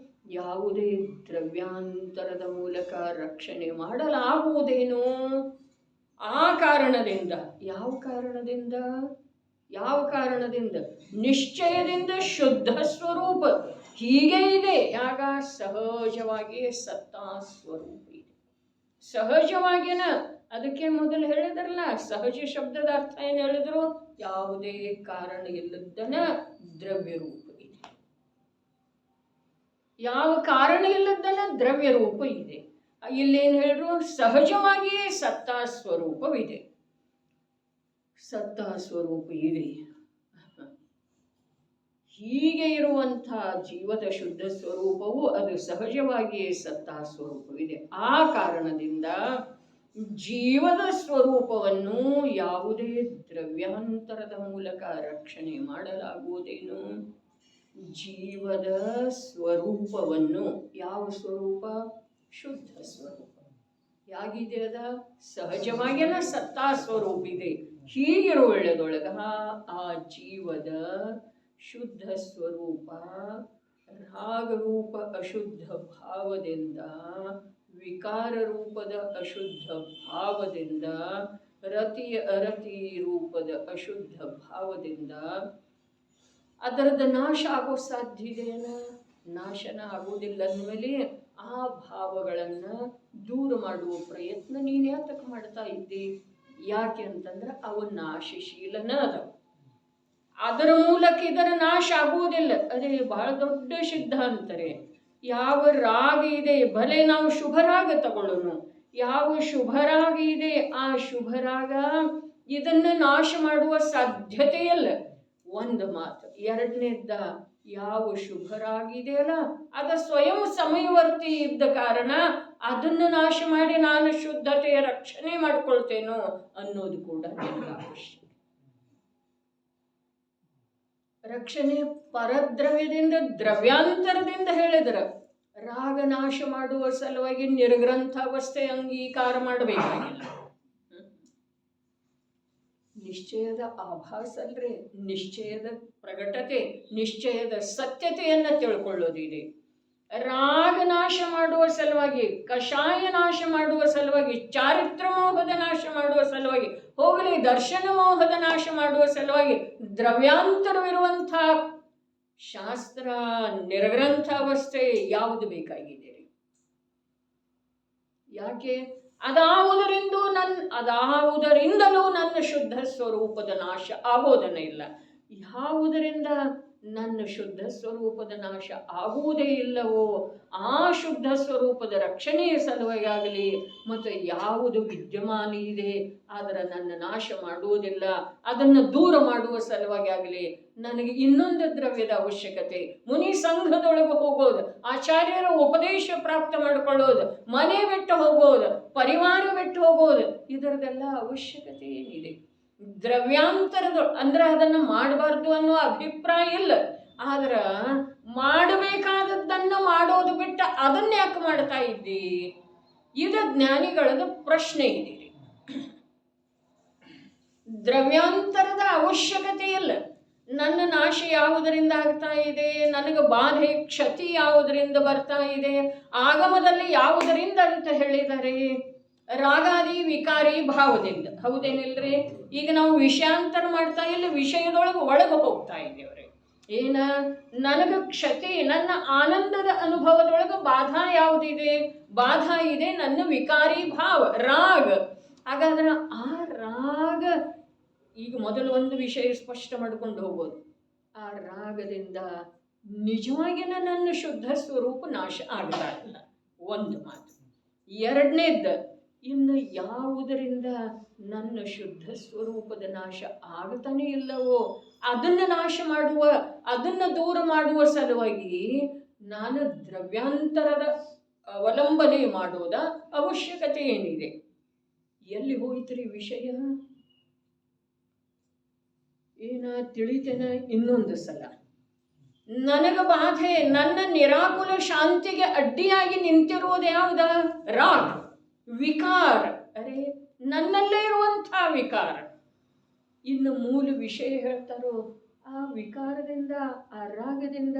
A: ಯಾವುದೇ ದ್ರವ್ಯಾಂತರದ ಮೂಲಕ ರಕ್ಷಣೆ ಮಾಡಲಾಗುವುದೇನೋ? ಆ ಕಾರಣದಿಂದ, ಯಾವ ಕಾರಣದಿಂದ? ಯಾವ ಕಾರಣದಿಂದ? ನಿಶ್ಚಯದಿಂದ ಶುದ್ಧ ಸ್ವರೂಪ ಹೀಗೆ ಇದೆ. ಯಾಗ ಸಹಜವಾಗಿಯೇ ಸತ್ತಾ ಸ್ವರೂಪ ಇದೆ. ಸಹಜವಾಗಿನ ಅದಕ್ಕೆ ಮೊದಲು ಹೇಳಿದ್ರಲ್ಲ, ಸಹಜ ಶಬ್ದದ ಅರ್ಥ ಏನು ಹೇಳಿದ್ರು? ಯಾವುದೇ ಕಾರಣ ಇಲ್ಲದನ ದ್ರವ್ಯ ರೂಪ ಇದೆ. ಯಾವ ಕಾರಣ ಇಲ್ಲದನ ದ್ರವ್ಯ ರೂಪ ಇದೆ. ಇಲ್ಲೇನು ಹೇಳಿದ್ರು? ಸಹಜವಾಗಿಯೇ ಸತ್ತಾ ಸ್ವರೂಪವಿದೆ. ಸತ್ತಾ ಸ್ವರೂಪ ಇದೆ. ಹೀಗೆ ಇರುವಂಥ ಜೀವದ ಶುದ್ಧ ಸ್ವರೂಪವು ಅದು ಸಹಜವಾಗಿಯೇ ಸತ್ತಾ ಸ್ವರೂಪವಿದೆ. ಆ ಕಾರಣದಿಂದ ಜೀವದ ಸ್ವರೂಪವನ್ನು ಯಾವುದೇ ದ್ರವ್ಯಾಂತರದ ಮೂಲಕ ರಕ್ಷಣೆ ಮಾಡಲಾಗುವುದೇನು? ಜೀವದ ಸ್ವರೂಪವನ್ನು, ಯಾವ ಸ್ವರೂಪ? ಶುದ್ಧ ಸ್ವರೂಪ. ಯಾಗಿದೆ ಅದ? ಸಹಜವಾಗಿನ ಸತ್ತಾ ಸ್ವರೂಪ ಇದೆ. ಹೀಗಿರುವುಳ್ಳದೊಳಗ ಆ ಜೀವದ ಶುದ್ಧ ಸ್ವರೂಪ ರಾಗರೂಪ ಅಶುದ್ಧ ಭಾವದಿಂದ, ವಿಕಾರ ರೂಪದ ಅಶುದ್ಧ ಭಾವದಿಂದ, ರತಿ ಅರತಿ ರೂಪದ ಅಶುದ್ಧ ಭಾವದಿಂದ ಅದರದ ನಾಶ ಆಗೋ ಸಾಧ್ಯ ಇದೆಯೇನ? ನಾಶನ ಆಗುವುದಿಲ್ಲ ಅಂದಮೇಲೆ ಆ ಭಾವಗಳನ್ನು ದೂರ ಮಾಡುವ ಪ್ರಯತ್ನ ನೀನು ಯಾತಕ್ಕೆ ಮಾಡ್ತಾ ಇದ್ದಿ? ಯಾಕೆ ಅಂತಂದ್ರೆ ಅವು ನಾಶಶೀಲನ ಅದಾವ. ಅದರ ಮೂಲಕ ಇದರ ನಾಶ ಆಗುವುದಿಲ್ಲ. ಅದೇ ಬಹಳ ದೊಡ್ಡ ಸಿದ್ಧಾಂತರೆ. ಯಾವ ರಾಗ ಇದೆ, ಭಲೆ ನಾವು ಶುಭರಾಗ ತಗೊಳ್ಳೋನು, ಯಾವ ಶುಭರಾಗ ಇದೆ ಆ ಶುಭರಾಗ ಇದನ್ನು ನಾಶ ಮಾಡುವ ಸಾಧ್ಯತೆಯಲ್ಲ. ಒಂದು ಮಾತು. ಎರಡನೇದ್ದ, ಯಾವ ಶುಭರಾಗಿದೆಯಲ್ಲ ಅದ ಸ್ವಯಂ ಸಮಯವರ್ತಿ ಇದ್ದ ಕಾರಣ ಅದನ್ನು ನಾಶ ಮಾಡಿ ನಾನು ಶುದ್ಧತೆಯ ರಕ್ಷಣೆ ಮಾಡಿಕೊಳ್ತೇನೋ ಅನ್ನೋದು ಕೂಡ ನಿಮಗೆ ಅವಶ್ಯಕ. ರಕ್ಷಣೆ ಪರದ್ರವ್ಯದಿಂದ, ದ್ರವ್ಯಾಂತರದಿಂದ ಹೇಳಿದ್ರ ರಾಗ ನಾಶ ಮಾಡುವ ಸಲುವಾಗಿ ನಿರ್ಗ್ರಂಥಾವಸ್ಥೆ ಅಂಗೀಕಾರ ಮಾಡಬೇಕಾಗಿಲ್ಲ. ನಿಶ್ಚಯದ ಆಭಾಸ ಅಲ್ರಿ, ನಿಶ್ಚಯದ ಪ್ರಗಟತೆ, ನಿಶ್ಚಯದ ಸತ್ಯತೆಯನ್ನು ತಿಳ್ಕೊಳ್ಳೋದಿದೆ. ರಾಗ ನಾಶ ಮಾಡುವ ಸಲುವಾಗಿ, ಕಷಾಯ ನಾಶ ಮಾಡುವ ಸಲುವಾಗಿ, ಚಾರಿತ್ರ ಮೋಹದ ನಾಶ ಮಾಡುವ ಸಲುವಾಗಿ, ಹೋಗಲಿ ದರ್ಶನ ಮೋಹದ ನಾಶ ಮಾಡುವ ಸಲುವಾಗಿ ದ್ರವ್ಯಾಂತರವಿರುವಂಥ ಶಾಸ್ತ್ರ ನಿರ್ಗ್ರಂಥಾವಸ್ಥೆ ಯಾವುದು ಬೇಕಾಗಿದೆ? ಯಾಕೆ? ಅದಾವುದರಿಂದಲೂ ನನ್ನ ಶುದ್ಧ ಸ್ವರೂಪದ ನಾಶ ಆಗೋದನ್ನೇ ಇಲ್ಲ. ಯಾವುದರಿಂದ ನನ್ನ ಶುದ್ಧ ಸ್ವರೂಪದ ನಾಶ ಆಗುವುದೇ ಇಲ್ಲವೋ ಆ ಶುದ್ಧ ಸ್ವರೂಪದ ರಕ್ಷಣೆಯ ಸಲುವಾಗಿ ಮತ್ತು ಯಾವುದು ವಿದ್ಯಮಾನ ಇದೆ ಅದರ ನನ್ನ ನಾಶ ಮಾಡುವುದಿಲ್ಲ, ಅದನ್ನು ದೂರ ಮಾಡುವ ಸಲುವಾಗಿ ಆಗಲಿ ನನಗೆ ಇನ್ನೊಂದು ದ್ರವ್ಯದ ಅವಶ್ಯಕತೆ. ಮುನಿ ಸಂಘದೊಳಗೆ ಹೋಗೋದು, ಆಚಾರ್ಯರ ಉಪದೇಶ ಪ್ರಾಪ್ತ ಮಾಡಿಕೊಳ್ಳೋದು, ಮನೆ ಬಿಟ್ಟು ಹೋಗೋದು, ಪರಿವಾರ ಬಿಟ್ಟು ಹೋಗೋದು, ಇದರದೆಲ್ಲ ಅವಶ್ಯಕತೆ ಏನಿದೆ? ದ್ರವ್ಯಾಂತರದ ಅಂದ್ರೆ ಅದನ್ನು ಮಾಡಬಾರ್ದು ಅನ್ನೋ ಅಭಿಪ್ರಾಯ ಇಲ್ಲ. ಆದ್ರೆ ಮಾಡಬೇಕಾದದ್ದನ್ನು ಮಾಡೋದು ಬಿಟ್ಟು ಅದನ್ನ ಯಾಕೆ ಮಾಡ್ತಾ ಇದ್ದಿ? ಇದು ಜ್ಞಾನಿಗಳದ ಪ್ರಶ್ನೆ ಇದೆ. ದ್ರವ್ಯಾಂತರದ ಅವಶ್ಯಕತೆ ಇಲ್ಲ. ನನ್ನ ನಾಶ ಯಾವುದರಿಂದ ಆಗ್ತಾ ಇದೆ, ನನಗೆ ಬಾಧೆ ಕ್ಷತಿ ಯಾವುದರಿಂದ ಬರ್ತಾ ಇದೆ, ಆಗಮದಲ್ಲಿ ಯಾವುದರಿಂದ ಅಂತ ಹೇಳಿದ್ದಾರೆ? ರಾಗಾದಿ ವಿಕಾರಿ ಭಾವದಿಂದ. ಹೌದೇನಿಲ್ರಿ? ಈಗ ನಾವು ವಿಷಯಾಂತರ ಮಾಡ್ತಾ ಇಲ್ಲ, ವಿಷಯದೊಳಗೆ ಒಳಗೆ ಹೋಗ್ತಾ ಇದ್ದೇವ್ರಿ. ಏನ? ನನಗೆ ಕ್ಷತಿ, ನನ್ನ ಆನಂದದ ಅನುಭವದೊಳಗೆ ಬಾಧಾ ಯಾವುದಿದೆ? ಬಾಧಾ ಇದೆ ನನ್ನ ವಿಕಾರಿ ಭಾವ ರಾಗ. ಹಾಗಾದ್ರೆ ಆ ರಾಗ, ಈಗ ಮೊದಲು ಒಂದು ವಿಷಯ ಸ್ಪಷ್ಟ ಮಾಡ್ಕೊಂಡು ಹೋಗೋದು, ಆ ರಾಗದಿಂದ ನಿಜವಾಗಿನ ನನ್ನ ಶುದ್ಧ ಸ್ವರೂಪ ನಾಶ ಆಗ್ತಾ ಇಲ್ಲ, ಒಂದು ಮಾತು. ಎರಡನೇದ್ದು, ಇನ್ನು ಯಾವುದರಿಂದ ನನ್ನ ಶುದ್ಧ ಸ್ವರೂಪದ ನಾಶ ಆಗ್ತಾನೆ ಇಲ್ಲವೋ ಅದನ್ನು ನಾಶ ಮಾಡುವ, ಅದನ್ನು ದೂರ ಮಾಡುವ ಸಲುವಾಗಿ ನಾನು ದ್ರವ್ಯಾಂತರದ ಅವಲಂಬನೆ ಮಾಡೋದ ಅವಶ್ಯಕತೆ ಏನಿದೆ? ಎಲ್ಲಿ ಹೋಯ್ತ್ರಿ ವಿಷಯ? ಏನ ತಿಳಿತೇನ? ಇನ್ನೊಂದು ಸಲ ನನಗೆ ಬಾಧೆ, ನನ್ನ ನಿರಾಕುಲ ಶಾಂತಿಗೆ ಅಡ್ಡಿಯಾಗಿ ನಿಂತಿರುವುದು ಯಾವ್ದ? ರಾಗ ವಿಕಾರ. ಅರೆ ನನ್ನಲ್ಲೇ ಇರುವಂಥ ವಿಕಾರ. ಇನ್ನು ಮೂಲ ವಿಷಯ ಹೇಳ್ತಾರೋ, ಆ ವಿಕಾರದಿಂದ, ಆ ರಾಗದಿಂದ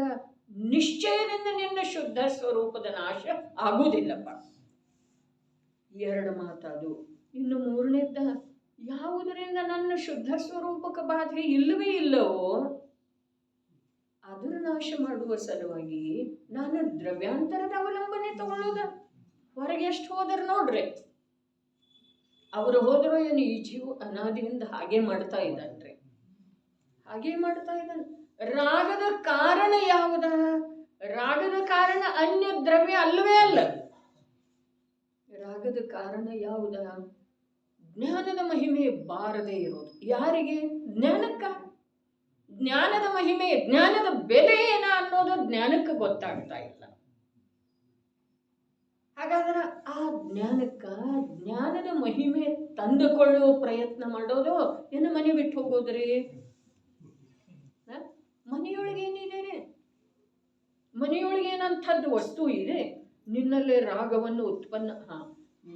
A: ನಿಶ್ಚಯದಿಂದ ನಿನ್ನ ಶುದ್ಧ ಸ್ವರೂಪದ ನಾಶ ಆಗುವುದಿಲ್ಲಪ್ಪ. ಎರಡು ಮಾತಾದು. ಇನ್ನು ಮೂರನೇದ್ದ, ಯಾವುದರಿಂದ ನನ್ನ ಶುದ್ಧ ಸ್ವರೂಪಕ್ಕೆ ಬಾಧೆ ಇಲ್ಲವೇ ಇಲ್ಲವೋ ಅದರ ನಾಶ ಮಾಡುವ ಸಲುವಾಗಿ ನಾನು ದ್ರವ್ಯಾಂತರದ ಅವಲಂಬನೆ ತಗೊಳ್ಳೋದ. ಹೊರಗೆ ಎಷ್ಟು ಹೋದ್ರೆ ನೋಡ್ರಿ, ಅವರು ಹೋದರೂ ಏನು ಈ ಜೀವ ಅನಾದಿಯಿಂದ ಹಾಗೆ ಮಾಡ್ತಾ ಇದ್ದಾನ್ರಿ, ಹಾಗೆ ಮಾಡ್ತಾ ಇದ್ದಾನೆ. ರಾಗದ ಕಾರಣ ಯಾವುದ? ರಾಗದ ಕಾರಣ ಅನ್ಯ ದ್ರವ್ಯ ಅಲ್ಲವೇ ಅಲ್ಲ. ರಾಗದ ಕಾರಣ ಯಾವುದ? ಜ್ಞಾನದ ಮಹಿಮೆ ಬಾರದೇ ಇರೋದು. ಯಾರಿಗೆ? ಜ್ಞಾನಕ್ಕ. ಜ್ಞಾನದ ಮಹಿಮೆ, ಜ್ಞಾನದ ಬೆಲೆ ಏನ ಅನ್ನೋದು ಜ್ಞಾನಕ್ಕೆ ಗೊತ್ತಾಗ್ತಾ ಇಲ್ಲ. ಹಾಗಾದ್ರೆ ಆ ಜ್ಞಾನಕ್ಕ ಜ್ಞಾನದ ಮಹಿಮೆ ತಂದುಕೊಳ್ಳುವ ಪ್ರಯತ್ನ ಮಾಡೋದು ಏನು ಮನೆ ಬಿಟ್ಟು ಹೋಗೋದ್ರಿ? ಮನೆಯೊಳಗೆ ಏನಿದೆ ರೀ? ಮನೆಯೊಳಗೆ ಏನಂಥದ್ದು ವಸ್ತು ಇದೆ? ನಿನ್ನಲ್ಲೇ ರಾಗವನ್ನು ಉತ್ಪನ್ನ,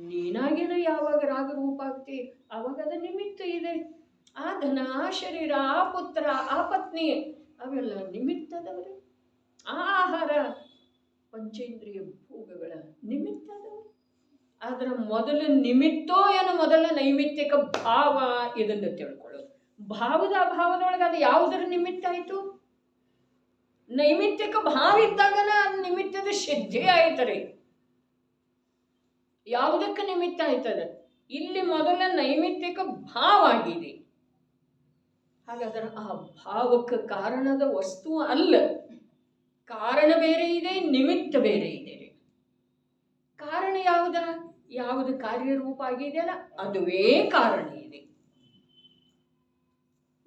A: ನೀನಾಗೇನ ಯಾವಾಗ ರಾಗ ರೂಪ ಆಗ್ತಿ ಆವಾಗ ಅದ ನಿಮಿತ್ತ ಇದೆ. ಆ ಧನ, ಆ ಶರೀರ, ಆ ಪುತ್ರ, ಆ ಪತ್ನಿ ಅವೆಲ್ಲ ನಿಮಿತ್ತದವ್ರಿ. ಆ ಆಹಾರ, ಪಂಚೇಂದ್ರಿಯ ಭೋಗಗಳ ನಿಮಿತ್ತ ಅದಾವ್ರಿ. ಆದ್ರ ಮೊದಲ ನಿಮಿತ್ತೋ ಏನೋ ಮೊದಲ ನೈಮಿತ್ತಿಕ ಭಾವ ಇದನ್ನು ತಿಳ್ಕೊಳ್ಳೋದು. ಭಾವದ ಅಭಾವದೊಳಗೆ ಅದು ಯಾವುದರ ನಿಮಿತ್ತ ಆಯ್ತು? ನೈಮಿತ್ತಿಕ ಭಾವ ಇದ್ದಾಗನ ಅದು ನಿಮಿತ್ತದ ಸಿದ್ಧಿ ಆಯ್ತರಿ. ಯಾವುದಕ್ಕೆ ನಿಮಿತ್ತ ಆಯ್ತದ? ಇಲ್ಲಿ ಮೊದಲ ನೈಮಿತ್ತಿಕ ಭಾವ ಆಗಿದೆ. ಹಾಗಾದ್ರೆ ಆ ಭಾವಕ್ಕೆ ಕಾರಣದ ವಸ್ತು ಅಲ್ಲ. ಕಾರಣ ಬೇರೆ ಇದೆ, ನಿಮಿತ್ತ ಬೇರೆ ಇದೆ. ಕಾರಣ ಯಾವುದ? ಯಾವುದು ಕಾರ್ಯರೂಪ ಆಗಿದೆಯಲ್ಲ ಅದುವೇ ಕಾರಣ ಇದೆ.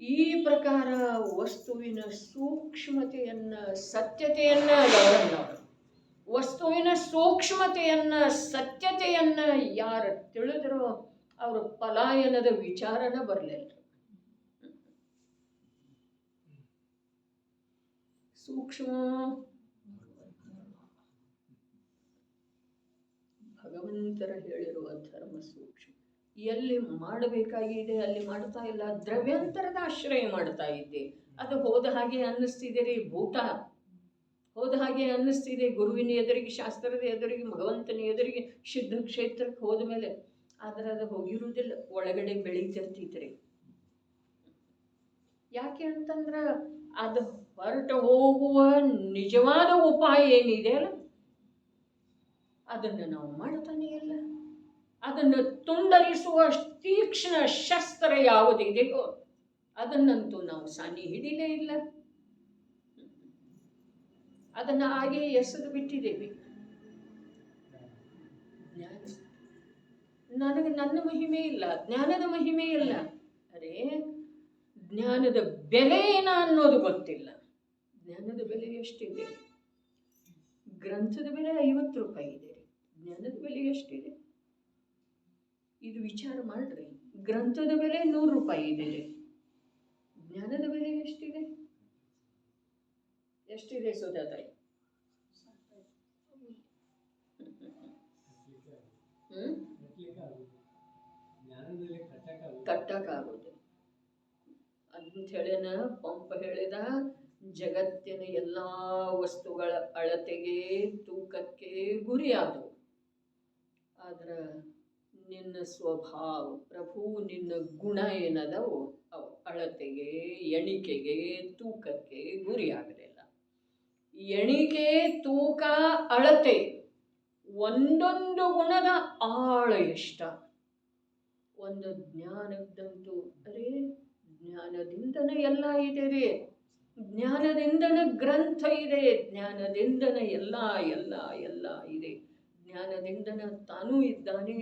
A: ಈ ಪ್ರಕಾರ ವಸ್ತುವಿನ ಸೂಕ್ಷ್ಮತೆಯನ್ನ, ಸತ್ಯತೆಯನ್ನ ವಸ್ತುವಿನ ಸೂಕ್ಷ್ಮತೆಯನ್ನ, ಸತ್ಯತೆಯನ್ನ ಯಾರು ತಿಳಿದ್ರೋ ಅವರು ಪಲಾಯನದ ವಿಚಾರನ ಬರಲಿಲ್ಲ. ಸೂಕ್ಷ್ಮ ಭಗವಂತರ ಹೇಳಿರುವ ಧರ್ಮ ಸೂಕ್ಷ್ಮ. ಎಲ್ಲಿ ಮಾಡಬೇಕಾಗಿದೆ ಅಲ್ಲಿ ಮಾಡ್ತಾ ಇಲ್ಲ. ದ್ರವ್ಯಾಂತರದ ಆಶ್ರಯ ಮಾಡ್ತಾ ಇದ್ದೆ. ಅದು ಹೋದ ಹಾಗೆ ಅನ್ನಿಸ್ತಿದೆ ರೀ. ಭೂತ ಹೋದ ಹಾಗೆ ಅನ್ನಿಸ್ತಿದೆ. ಗುರುವಿನ ಎದುರಿಗೆ, ಶಾಸ್ತ್ರದ ಎದುರಿಗೆ, ಭಗವಂತನ ಎದುರಿಗೆ, ಸಿದ್ಧ ಕ್ಷೇತ್ರಕ್ಕೆ ಹೋದ ಮೇಲೆ. ಆದರೆ ಅದು ಹೋಗಿರುವುದಿಲ್ಲ, ಒಳಗಡೆ ಬೆಳೀತಿರ್ತೈತ್ರಿ. ಯಾಕೆ ಅಂತಂದ್ರೆ ಅದು ಹೊರಟು ಹೋಗುವ ನಿಜವಾದ ಉಪಾಯ ಏನಿದೆ ಅಲ್ಲ ಅದನ್ನು ನಾವು ಮಾಡ್ತಾನೆ ಇಲ್ಲ. ಅದನ್ನು ತುಂಡರಿಸುವ ತೀಕ್ಷ್ಣ ಶಸ್ತ್ರ ಯಾವುದಿದೆಯೋ ಅದನ್ನಂತೂ ನಾವು ಸಾನಿ ಹಿಡಿಲೇ ಇಲ್ಲ. ಅದನ್ನ ಹಾಗೆ ಎಸೆದು ಬಿಟ್ಟಿದ್ದೇವೆ. ನನಗೆ ನನ್ನ ಮಹಿಮೆ ಇಲ್ಲ, ಜ್ಞಾನದ ಮಹಿಮೆ ಇಲ್ಲ. ಅರೆ, ಜ್ಞಾನದ ಬೆಲೆ ಏನ ಅನ್ನೋದು ಗೊತ್ತಿಲ್ಲ. ಜ್ಞಾನದ ಬೆಲೆ ಎಷ್ಟಿದೆ? ಗ್ರಂಥದ ಬೆಲೆ 50 ರೂಪಾಯಿ ಇದೆ. ಜ್ಞಾನದ ಬೆಲೆ ಎಷ್ಟಿದೆ? ಇದು ವಿಚಾರ ಮಾಡ್ರಿ. ಗ್ರಂಥದ ಬೆಲೆ 100 ರೂಪಾಯಿ ಇದೆ. ಜ್ಞಾನದ ಬೆಲೆ ಎಷ್ಟಿದೆ? ಎಷ್ಟಿದೆ ಸೋದಾತಾಯಿ? ಕಟ್ಟಕ್ಕಾಗೋದು ಅಂತ ಹೇಳಿನ ಪಂಪ ಹೇಳಿದ. ಜಗತ್ತಿನ ಎಲ್ಲ ವಸ್ತುಗಳ ಅಳತೆಗೆ, ತೂಕಕ್ಕೆ ಗುರಿಯಾದವು. ಆದ್ರೆ ನಿನ್ನ ಸ್ವಭಾವ ಪ್ರಭು, ನಿನ್ನ ಗುಣ ಏನದವು ಅವು ಅಳತೆಗೆ, ಎಣಿಕೆಗೆ, ತೂಕಕ್ಕೆ ಗುರಿಯಾಗಲಿಲ್ಲ. ಎಣಿಕೆ, ತೂಕ, ಅಳತೆ ಒಂದೊಂದು ಗುಣದ ಆಳ ಎಷ್ಟ. ಒಂದು ಜ್ಞಾನದಂತೂ ಅರೇ ಜ್ಞಾನದಿಂದನೇ ಎಲ್ಲ ಇದೆ ರೀ. ಜ್ಞಾನದಿಂದನೇ ಗ್ರಂಥ ಇದೆ. ಜ್ಞಾನದಿಂದನೇ ಎಲ್ಲ ಎಲ್ಲ ಎಲ್ಲ ಇದೆ. ಜ್ಞಾನದಿಂದನ ತಾನೂ ಇದ್ದಾನೆ.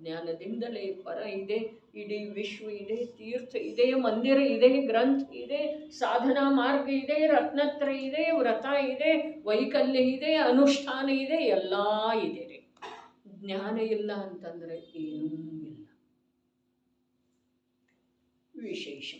A: ಜ್ಞಾನದಿಂದಲೇ ಪರ ಇದೆ. ಇಡೀ ವಿಶ್ವ ಇದೆ, ತೀರ್ಥ ಇದೆ, ಮಂದಿರ ಇದೆ, ಗ್ರಂಥ ಇದೆ, ಸಾಧನಾ ಮಾರ್ಗ ಇದೆ, ರತ್ನತ್ರ ಇದೆ, ವ್ರತ ಇದೆ, ವೈಕಲ್ಯ ಇದೆ, ಅನುಷ್ಠಾನ ಇದೆ, ಎಲ್ಲ ಇದೆ ರೀ. ಜ್ಞಾನ ಇಲ್ಲ ಅಂತಂದ್ರೆ ಏನೂ ಇಲ್ಲ. ವಿಶೇಷ